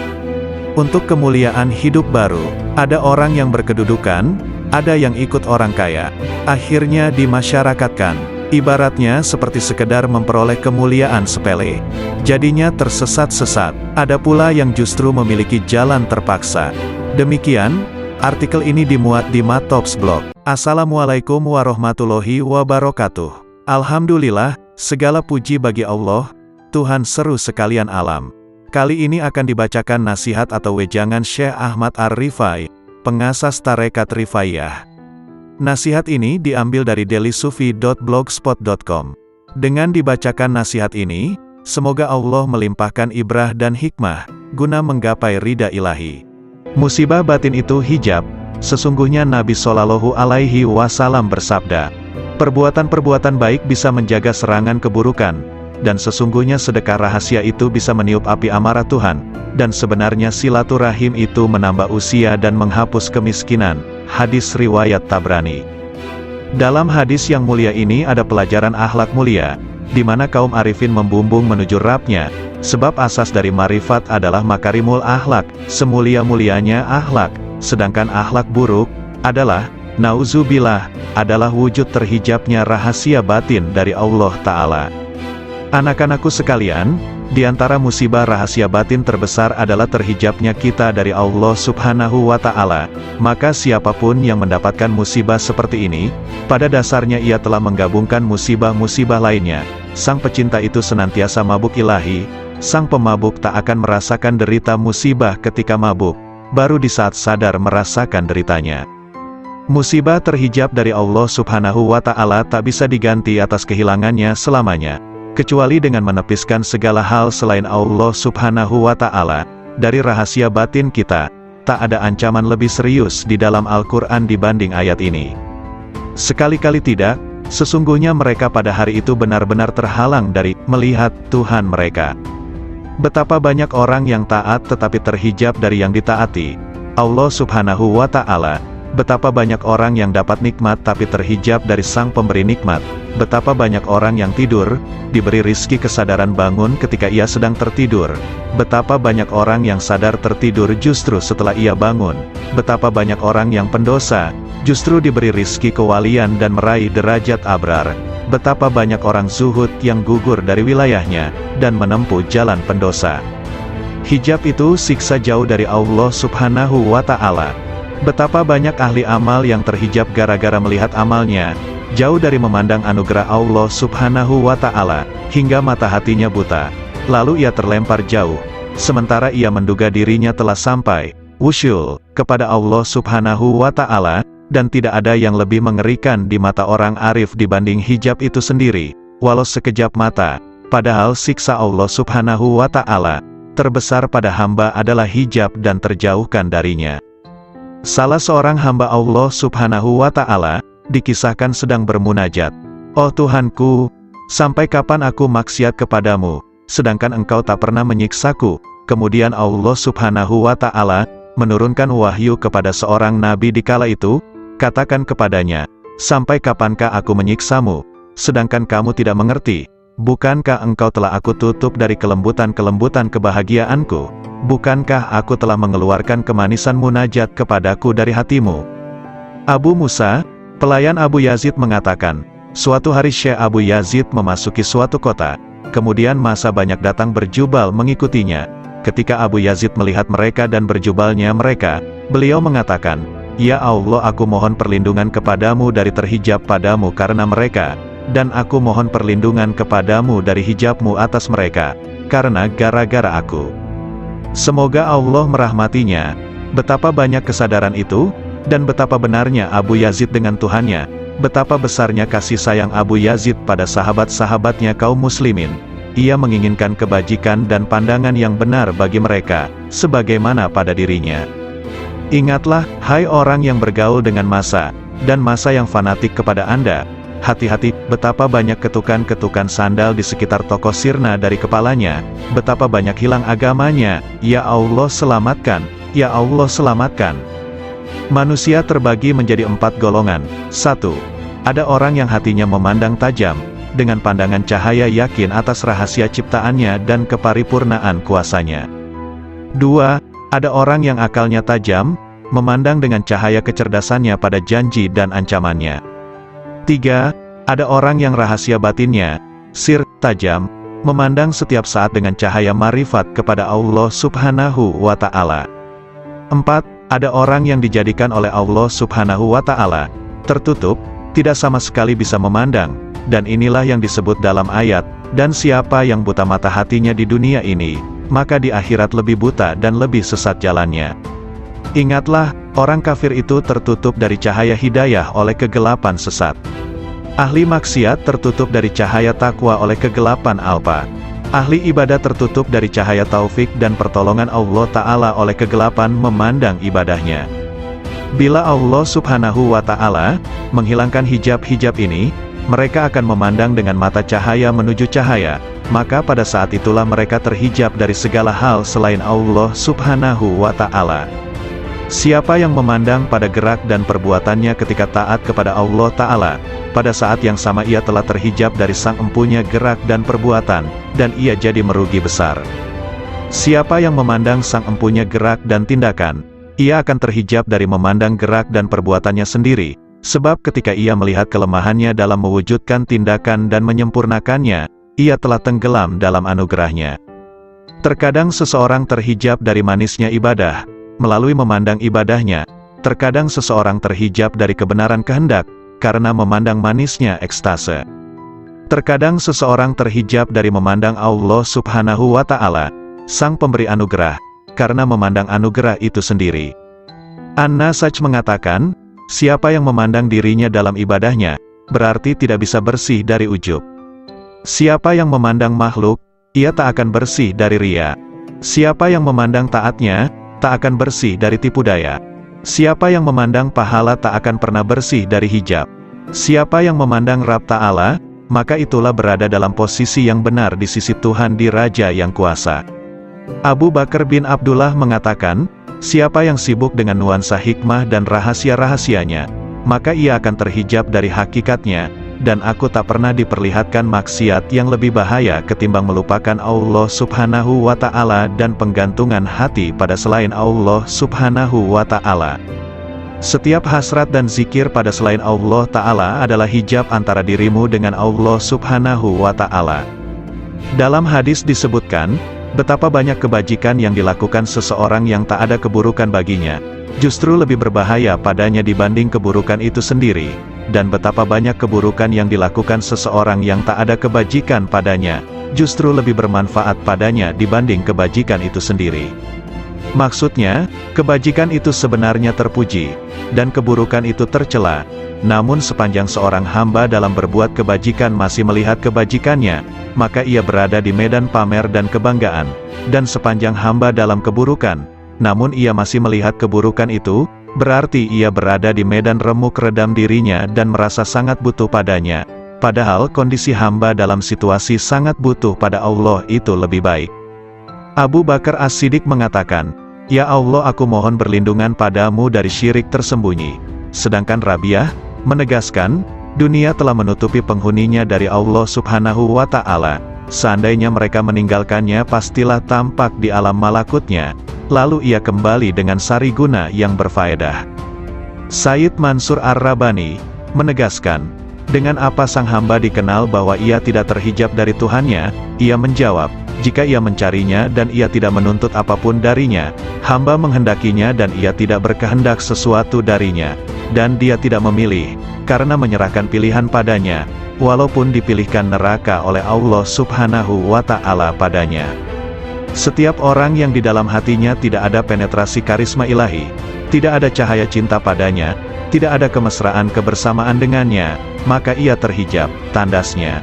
Untuk kemuliaan hidup baru, ada orang yang berkedudukan, ada yang ikut orang kaya. Akhirnya dimasyarakatkan, ibaratnya seperti sekedar memperoleh kemuliaan sepele. Jadinya tersesat-sesat, ada pula yang justru memiliki jalan terpaksa. Demikian, artikel ini dimuat di Matops Blog. Assalamualaikum warahmatullahi wabarakatuh. Alhamdulillah, segala puji bagi Allah, Tuhan seru sekalian alam. Kali ini akan dibacakan nasihat atau wejangan Syekh Ahmad Ar-Rifai, pengasas Tarekat Rifaiyah. Nasihat ini diambil dari dailysufi.blogspot.com. Dengan dibacakan nasihat ini, semoga Allah melimpahkan ibrah dan hikmah, guna menggapai ridha ilahi. Musibah batin itu hijab. Sesungguhnya Nabi Shallallahu Alaihi Wasallam bersabda, perbuatan-perbuatan baik bisa menjaga serangan keburukan. Dan sesungguhnya sedekah rahasia itu bisa meniup api amarah Tuhan, dan sebenarnya silaturahim itu menambah usia dan menghapus kemiskinan. Hadis riwayat Tabrani. Dalam hadis yang mulia ini ada pelajaran akhlak mulia, di mana kaum arifin membumbung menuju Rabb-nya, sebab asas dari marifat adalah makarimul akhlak, semulia-mulianya akhlak, sedangkan akhlak buruk adalah, nauzubillah, adalah wujud terhijabnya rahasia batin dari Allah Ta'ala. Anak-anakku sekalian, di antara musibah rahasia batin terbesar adalah terhijabnya kita dari Allah Subhanahu wa Ta'ala. Maka siapapun yang mendapatkan musibah seperti ini, pada dasarnya ia telah menggabungkan musibah-musibah lainnya. Sang pecinta itu senantiasa mabuk ilahi, sang pemabuk tak akan merasakan derita musibah ketika mabuk, baru di saat sadar merasakan deritanya. Musibah terhijab dari Allah Subhanahu wa Ta'ala tak bisa diganti atas kehilangannya selamanya, kecuali dengan menepiskan segala hal selain Allah Subhanahu wa Ta'ala. Dari rahasia batin kita, tak ada ancaman lebih serius di dalam Al-Quran dibanding ayat ini. Sekali-kali tidak, sesungguhnya mereka pada hari itu benar-benar terhalang dari melihat Tuhan mereka. Betapa banyak orang yang taat tetapi terhijab dari yang ditaati Allah Subhanahu wa Ta'ala. Betapa banyak orang yang dapat nikmat tapi terhijab dari sang pemberi nikmat. Betapa banyak orang yang tidur, diberi rizki kesadaran bangun ketika ia sedang tertidur. Betapa banyak orang yang sadar tertidur justru setelah ia bangun. Betapa banyak orang yang pendosa, justru diberi rizki kewalian dan meraih derajat abrar. Betapa banyak orang zuhud yang gugur dari wilayahnya, dan menempuh jalan pendosa. Hijab itu siksa jauh dari Allah Subhanahu wa Ta'ala. Betapa banyak ahli amal yang terhijab gara-gara melihat amalnya, jauh dari memandang anugerah Allah Subhanahu wa Ta'ala, hingga mata hatinya buta. Lalu ia terlempar jauh, sementara ia menduga dirinya telah sampai, wusyul, kepada Allah Subhanahu wa Ta'ala, dan tidak ada yang lebih mengerikan di mata orang arif dibanding hijab itu sendiri, walau sekejap mata. Padahal siksa Allah Subhanahu wa Ta'ala terbesar pada hamba adalah hijab dan terjauhkan darinya. Salah seorang hamba Allah Subhanahu wa Ta'ala dikisahkan sedang bermunajat, "Oh Tuhanku, sampai kapan aku maksiat kepadamu, sedangkan Engkau tak pernah menyiksaku?" Kemudian Allah Subhanahu wa Ta'ala menurunkan wahyu kepada seorang nabi di kala itu, katakan kepadanya, "Sampai kapankah aku menyiksamu, sedangkan kamu tidak mengerti? Bukankah engkau telah aku tutup dari kelembutan-kelembutan kebahagiaanku? Bukankah aku telah mengeluarkan kemanisan munajat kepadaku dari hatimu?" Abu Musa, pelayan Abu Yazid mengatakan, suatu hari Syekh Abu Yazid memasuki suatu kota, kemudian massa banyak datang berjubal mengikutinya. Ketika Abu Yazid melihat mereka dan berjubalnya mereka, beliau mengatakan, "Ya Allah, aku mohon perlindungan kepadamu dari terhijab padamu karena mereka, dan aku mohon perlindungan kepadamu dari hijabmu atas mereka, karena gara-gara aku." Semoga Allah merahmatinya. Betapa banyak kesadaran itu, dan betapa benarnya Abu Yazid dengan Tuhannya, betapa besarnya kasih sayang Abu Yazid pada sahabat-sahabatnya kaum muslimin. Ia menginginkan kebajikan dan pandangan yang benar bagi mereka, sebagaimana pada dirinya. Ingatlah, hai orang yang bergaul dengan massa, dan massa yang fanatik kepada Anda, hati-hati, betapa banyak ketukan-ketukan sandal di sekitar tokoh sirna dari kepalanya, betapa banyak hilang agamanya. Ya Allah selamatkan, ya Allah selamatkan. Manusia terbagi menjadi 4 golongan. 1. Ada orang yang hatinya memandang tajam, dengan pandangan cahaya yakin atas rahasia ciptaannya dan keparipurnaan kuasanya. 2. Ada orang yang akalnya tajam, memandang dengan cahaya kecerdasannya pada janji dan ancamannya. 3. Ada orang yang rahasia batinnya, sir, tajam, memandang setiap saat dengan cahaya marifat kepada Allah Subhanahu wa Ta'ala. 4. Ada orang yang dijadikan oleh Allah Subhanahu wa Ta'ala tertutup, tidak sama sekali bisa memandang, dan inilah yang disebut dalam ayat, "Dan siapa yang buta mata hatinya di dunia ini, maka di akhirat lebih buta dan lebih sesat jalannya." Ingatlah, orang kafir itu tertutup dari cahaya hidayah oleh kegelapan sesat. Ahli maksiat tertutup dari cahaya takwa oleh kegelapan alpa. Ahli ibadah tertutup dari cahaya taufik dan pertolongan Allah Ta'ala oleh kegelapan memandang ibadahnya. Bila Allah Subhanahu wa Ta'ala menghilangkan hijab-hijab ini, mereka akan memandang dengan mata cahaya menuju cahaya, maka pada saat itulah mereka terhijab dari segala hal selain Allah Subhanahu wa Ta'ala. Siapa yang memandang pada gerak dan perbuatannya ketika taat kepada Allah Ta'ala, pada saat yang sama ia telah terhijab dari sang empunya gerak dan perbuatan, dan ia jadi merugi besar. Siapa yang memandang sang empunya gerak dan tindakan, ia akan terhijab dari memandang gerak dan perbuatannya sendiri, sebab ketika ia melihat kelemahannya dalam mewujudkan tindakan dan menyempurnakannya, ia telah tenggelam dalam anugerahnya. Terkadang seseorang terhijab dari manisnya ibadah, melalui memandang ibadahnya. Terkadang seseorang terhijab dari kebenaran kehendak, karena memandang manisnya ekstase. Terkadang seseorang terhijab dari memandang Allah Subhanahu wa Ta'ala, Sang Pemberi Anugerah, karena memandang anugerah itu sendiri. An-Nasaj mengatakan, siapa yang memandang dirinya dalam ibadahnya, berarti tidak bisa bersih dari ujub. Siapa yang memandang makhluk, ia tak akan bersih dari riya. Siapa yang memandang taatnya, tak akan bersih dari tipu daya. Siapa yang memandang pahala tak akan pernah bersih dari hijab. Siapa yang memandang Rabb Ta'ala, maka itulah berada dalam posisi yang benar di sisi Tuhan di Raja yang kuasa. Abu Bakar bin Abdullah mengatakan, siapa yang sibuk dengan nuansa hikmah dan rahasia-rahasianya, maka ia akan terhijab dari hakikatnya, dan aku tak pernah diperlihatkan maksiat yang lebih bahaya ketimbang melupakan Allah Subhanahu wa Ta'ala dan penggantungan hati pada selain Allah Subhanahu wa Ta'ala. Setiap hasrat dan zikir pada selain Allah Ta'ala adalah hijab antara dirimu dengan Allah Subhanahu wa Ta'ala. Dalam hadis disebutkan, betapa banyak kebajikan yang dilakukan seseorang yang tak ada keburukan baginya, justru lebih berbahaya padanya dibanding keburukan itu sendiri, dan betapa banyak keburukan yang dilakukan seseorang yang tak ada kebajikan padanya, justru lebih bermanfaat padanya dibanding kebajikan itu sendiri. Maksudnya, kebajikan itu sebenarnya terpuji, dan keburukan itu tercela. Namun sepanjang seorang hamba dalam berbuat kebajikan masih melihat kebajikannya, maka ia berada di medan pamer dan kebanggaan. Dan sepanjang hamba dalam keburukan, namun ia masih melihat keburukan itu, berarti ia berada di medan remuk redam dirinya dan merasa sangat butuh padanya. Padahal kondisi hamba dalam situasi sangat butuh pada Allah itu lebih baik. Abu Bakar As-Siddiq mengatakan, "Ya Allah, aku mohon berlindungan padamu dari syirik tersembunyi." Sedangkan Rabi'ah menegaskan, dunia telah menutupi penghuninya dari Allah Subhanahu wa Ta'ala. Seandainya mereka meninggalkannya pastilah tampak di alam malakutnya, lalu ia kembali dengan sari guna yang berfaedah. Sayyid Mansur Ar-Rabani menegaskan, dengan apa sang hamba dikenal bahwa ia tidak terhijab dari Tuhannya? Ia menjawab, jika ia mencarinya dan ia tidak menuntut apapun darinya, hamba menghendakinya dan ia tidak berkehendak sesuatu darinya, dan dia tidak memilih, karena menyerahkan pilihan padanya, walaupun dipilihkan neraka oleh Allah Subhanahu wa Ta'ala padanya. Setiap orang yang di dalam hatinya tidak ada penetrasi karisma ilahi, tidak ada cahaya cinta padanya, tidak ada kemesraan kebersamaan dengannya, maka ia terhijab, tandasnya.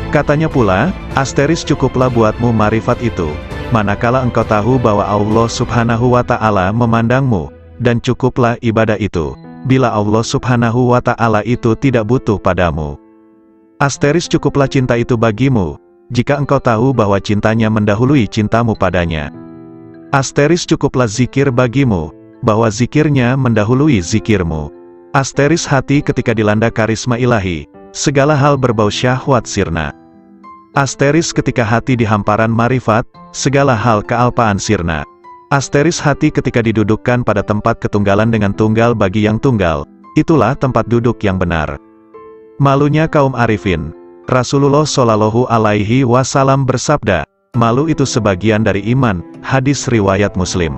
Katanya pula, asteris cukuplah buatmu marifat itu, manakala engkau tahu bahwa Allah Subhanahu wa Ta'ala memandangmu, dan cukuplah ibadah itu, bila Allah Subhanahu wa Ta'ala itu tidak butuh padamu. Asteris cukuplah cinta itu bagimu, jika engkau tahu bahwa cintanya mendahului cintamu padanya. Asteris cukuplah zikir bagimu, bahwa zikirnya mendahului zikirmu. Asteris hati ketika dilanda karisma ilahi, segala hal berbau syahwat sirna. Asteris ketika hati di hamparan marifat, segala hal kealpaan sirna. Asteris hati ketika didudukkan pada tempat ketunggalan dengan tunggal bagi yang tunggal, itulah tempat duduk yang benar. Malunya kaum arifin. Rasulullah Shallallahu Alaihi Wasallam bersabda, malu itu sebagian dari iman, hadis riwayat Muslim.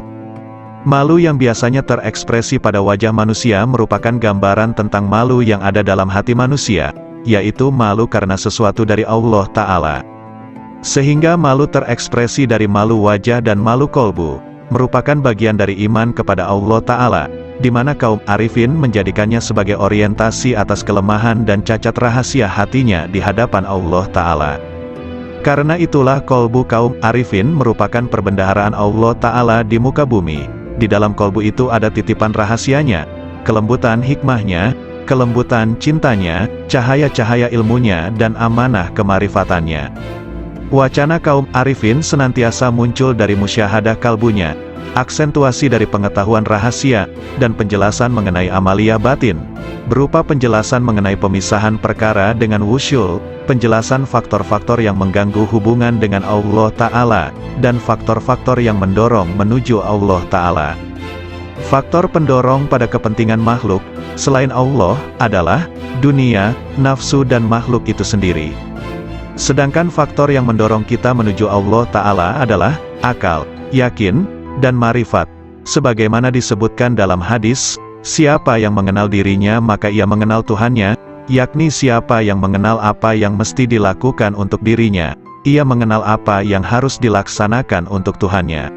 Malu yang biasanya terekspresi pada wajah manusia merupakan gambaran tentang malu yang ada dalam hati manusia, yaitu malu karena sesuatu dari Allah Ta'ala. Sehingga malu terekspresi dari malu wajah dan malu kolbu, merupakan bagian dari iman kepada Allah Ta'ala, di mana kaum arifin menjadikannya sebagai orientasi atas kelemahan dan cacat rahasia hatinya di hadapan Allah Ta'ala. Karena itulah kolbu kaum arifin merupakan perbendaharaan Allah Ta'ala di muka bumi. Di dalam kolbu itu ada titipan rahasianya, kelembutan hikmahnya, kelembutan cintanya, cahaya-cahaya ilmunya dan amanah kemarifatannya. Wacana kaum arifin senantiasa muncul dari musyahadah kalbunya, aksentuasi dari pengetahuan rahasia, dan penjelasan mengenai amalia batin, berupa penjelasan mengenai pemisahan perkara dengan wusyul, penjelasan faktor-faktor yang mengganggu hubungan dengan Allah Ta'ala, dan faktor-faktor yang mendorong menuju Allah Ta'ala. Faktor pendorong pada kepentingan makhluk, selain Allah, adalah dunia, nafsu dan makhluk itu sendiri. Sedangkan faktor yang mendorong kita menuju Allah Ta'ala adalah akal, yakin, dan marifat. Sebagaimana disebutkan dalam hadis, siapa yang mengenal dirinya maka ia mengenal Tuhannya, yakni siapa yang mengenal apa yang mesti dilakukan untuk dirinya, ia mengenal apa yang harus dilaksanakan untuk Tuhannya.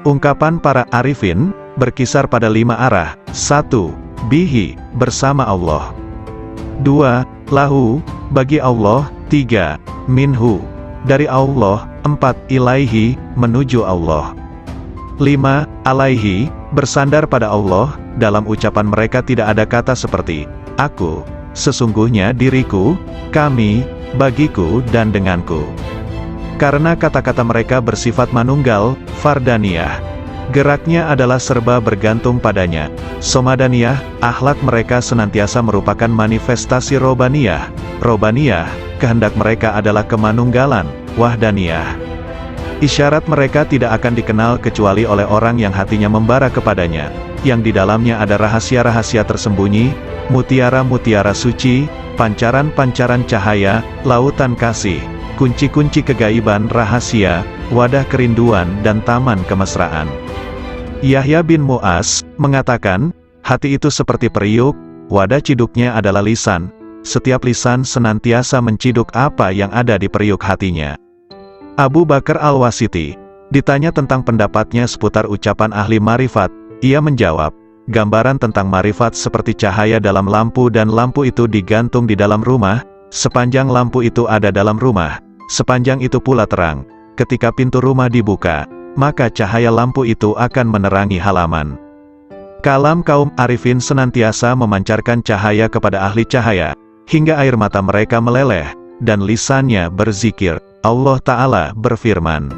Ungkapan para arifin berkisar pada 5 arah. 1. Bihi, bersama Allah. 2. Lahu, bagi Allah. 3. Minhu, dari Allah. 4. Ilaihi, menuju Allah. 5. Alaihi, bersandar pada Allah. Dalam ucapan mereka tidak ada kata seperti aku, sesungguhnya diriku, kami, bagiku dan denganku. Karena kata-kata mereka bersifat manunggal, fardaniyah. Geraknya adalah serba bergantung padanya. Somadaniyah, akhlak mereka senantiasa merupakan manifestasi robaniyah. Robaniyah, kehendak mereka adalah kemanunggalan, wahdaniyah. Isyarat mereka tidak akan dikenal kecuali oleh orang yang hatinya membara kepadanya, yang di dalamnya ada rahasia-rahasia tersembunyi, mutiara-mutiara suci, pancaran-pancaran cahaya, lautan kasih, kunci-kunci kegaiban rahasia, wadah kerinduan dan taman kemesraan. Yahya bin Mu'az mengatakan, hati itu seperti periuk, wadah ciduknya adalah lisan. Setiap lisan senantiasa menciduk apa yang ada di periuk hatinya. Abu Bakar Al-Wasiti ditanya tentang pendapatnya seputar ucapan ahli marifat, ia menjawab, gambaran tentang marifat seperti cahaya dalam lampu dan lampu itu digantung di dalam rumah, sepanjang lampu itu ada dalam rumah, sepanjang itu pula terang. Ketika pintu rumah dibuka, maka cahaya lampu itu akan menerangi halaman. Kalam kaum arifin senantiasa memancarkan cahaya kepada ahli cahaya, hingga air mata mereka meleleh, dan lisannya berzikir. Allah Ta'ala berfirman,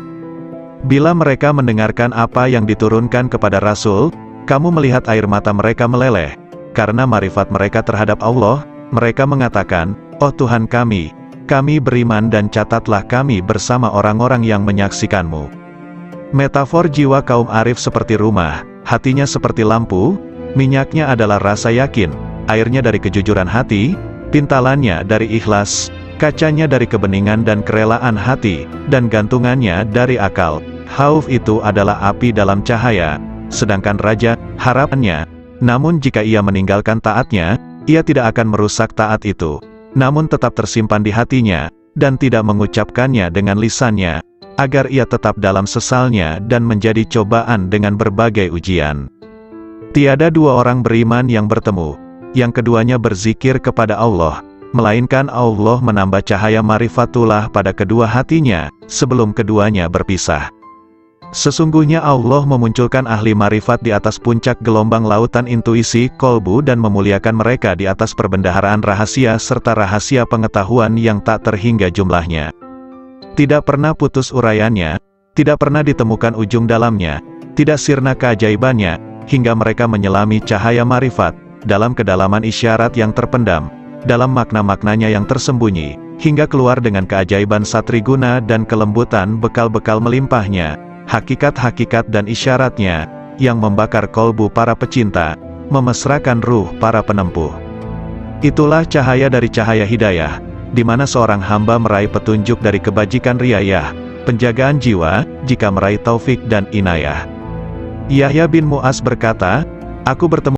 bila mereka mendengarkan apa yang diturunkan kepada Rasul, kamu melihat air mata mereka meleleh, karena marifat mereka terhadap Allah, mereka mengatakan, oh Tuhan kami beriman dan catatlah kami bersama orang-orang yang menyaksikanmu. Metafor jiwa kaum arif seperti rumah, hatinya seperti lampu, minyaknya adalah rasa yakin, airnya dari kejujuran hati, pintalannya dari ikhlas, kacanya dari kebeningan dan kerelaan hati, dan gantungannya dari akal. Khauf itu adalah api dalam cahaya, sedangkan raja, harapannya. Namun jika ia meninggalkan taatnya, ia tidak akan merusak taat itu, namun tetap tersimpan di hatinya, dan tidak mengucapkannya dengan lisannya, agar ia tetap dalam sesalnya dan menjadi cobaan dengan berbagai ujian. Tiada dua orang beriman yang bertemu, yang keduanya berzikir kepada Allah, melainkan Allah menambah cahaya marifatullah pada kedua hatinya, sebelum keduanya berpisah. Sesungguhnya Allah memunculkan ahli marifat di atas puncak gelombang lautan intuisi, kolbu dan memuliakan mereka di atas perbendaharaan rahasia serta rahasia pengetahuan yang tak terhingga jumlahnya. Tidak pernah putus uraiannya, tidak pernah ditemukan ujung dalamnya, tidak sirna keajaibannya, hingga mereka menyelami cahaya marifat, dalam kedalaman isyarat yang terpendam, dalam makna-maknanya yang tersembunyi, hingga keluar dengan keajaiban satriguna dan kelembutan bekal-bekal melimpahnya, hakikat-hakikat dan isyaratnya, yang membakar kolbu para pecinta, memesrakan ruh para penempuh. Itulah cahaya dari cahaya hidayah, di mana seorang hamba meraih petunjuk dari kebajikan riayah, penjagaan jiwa, jika meraih taufik dan inayah. Yahya bin Mu'az berkata, aku bertemu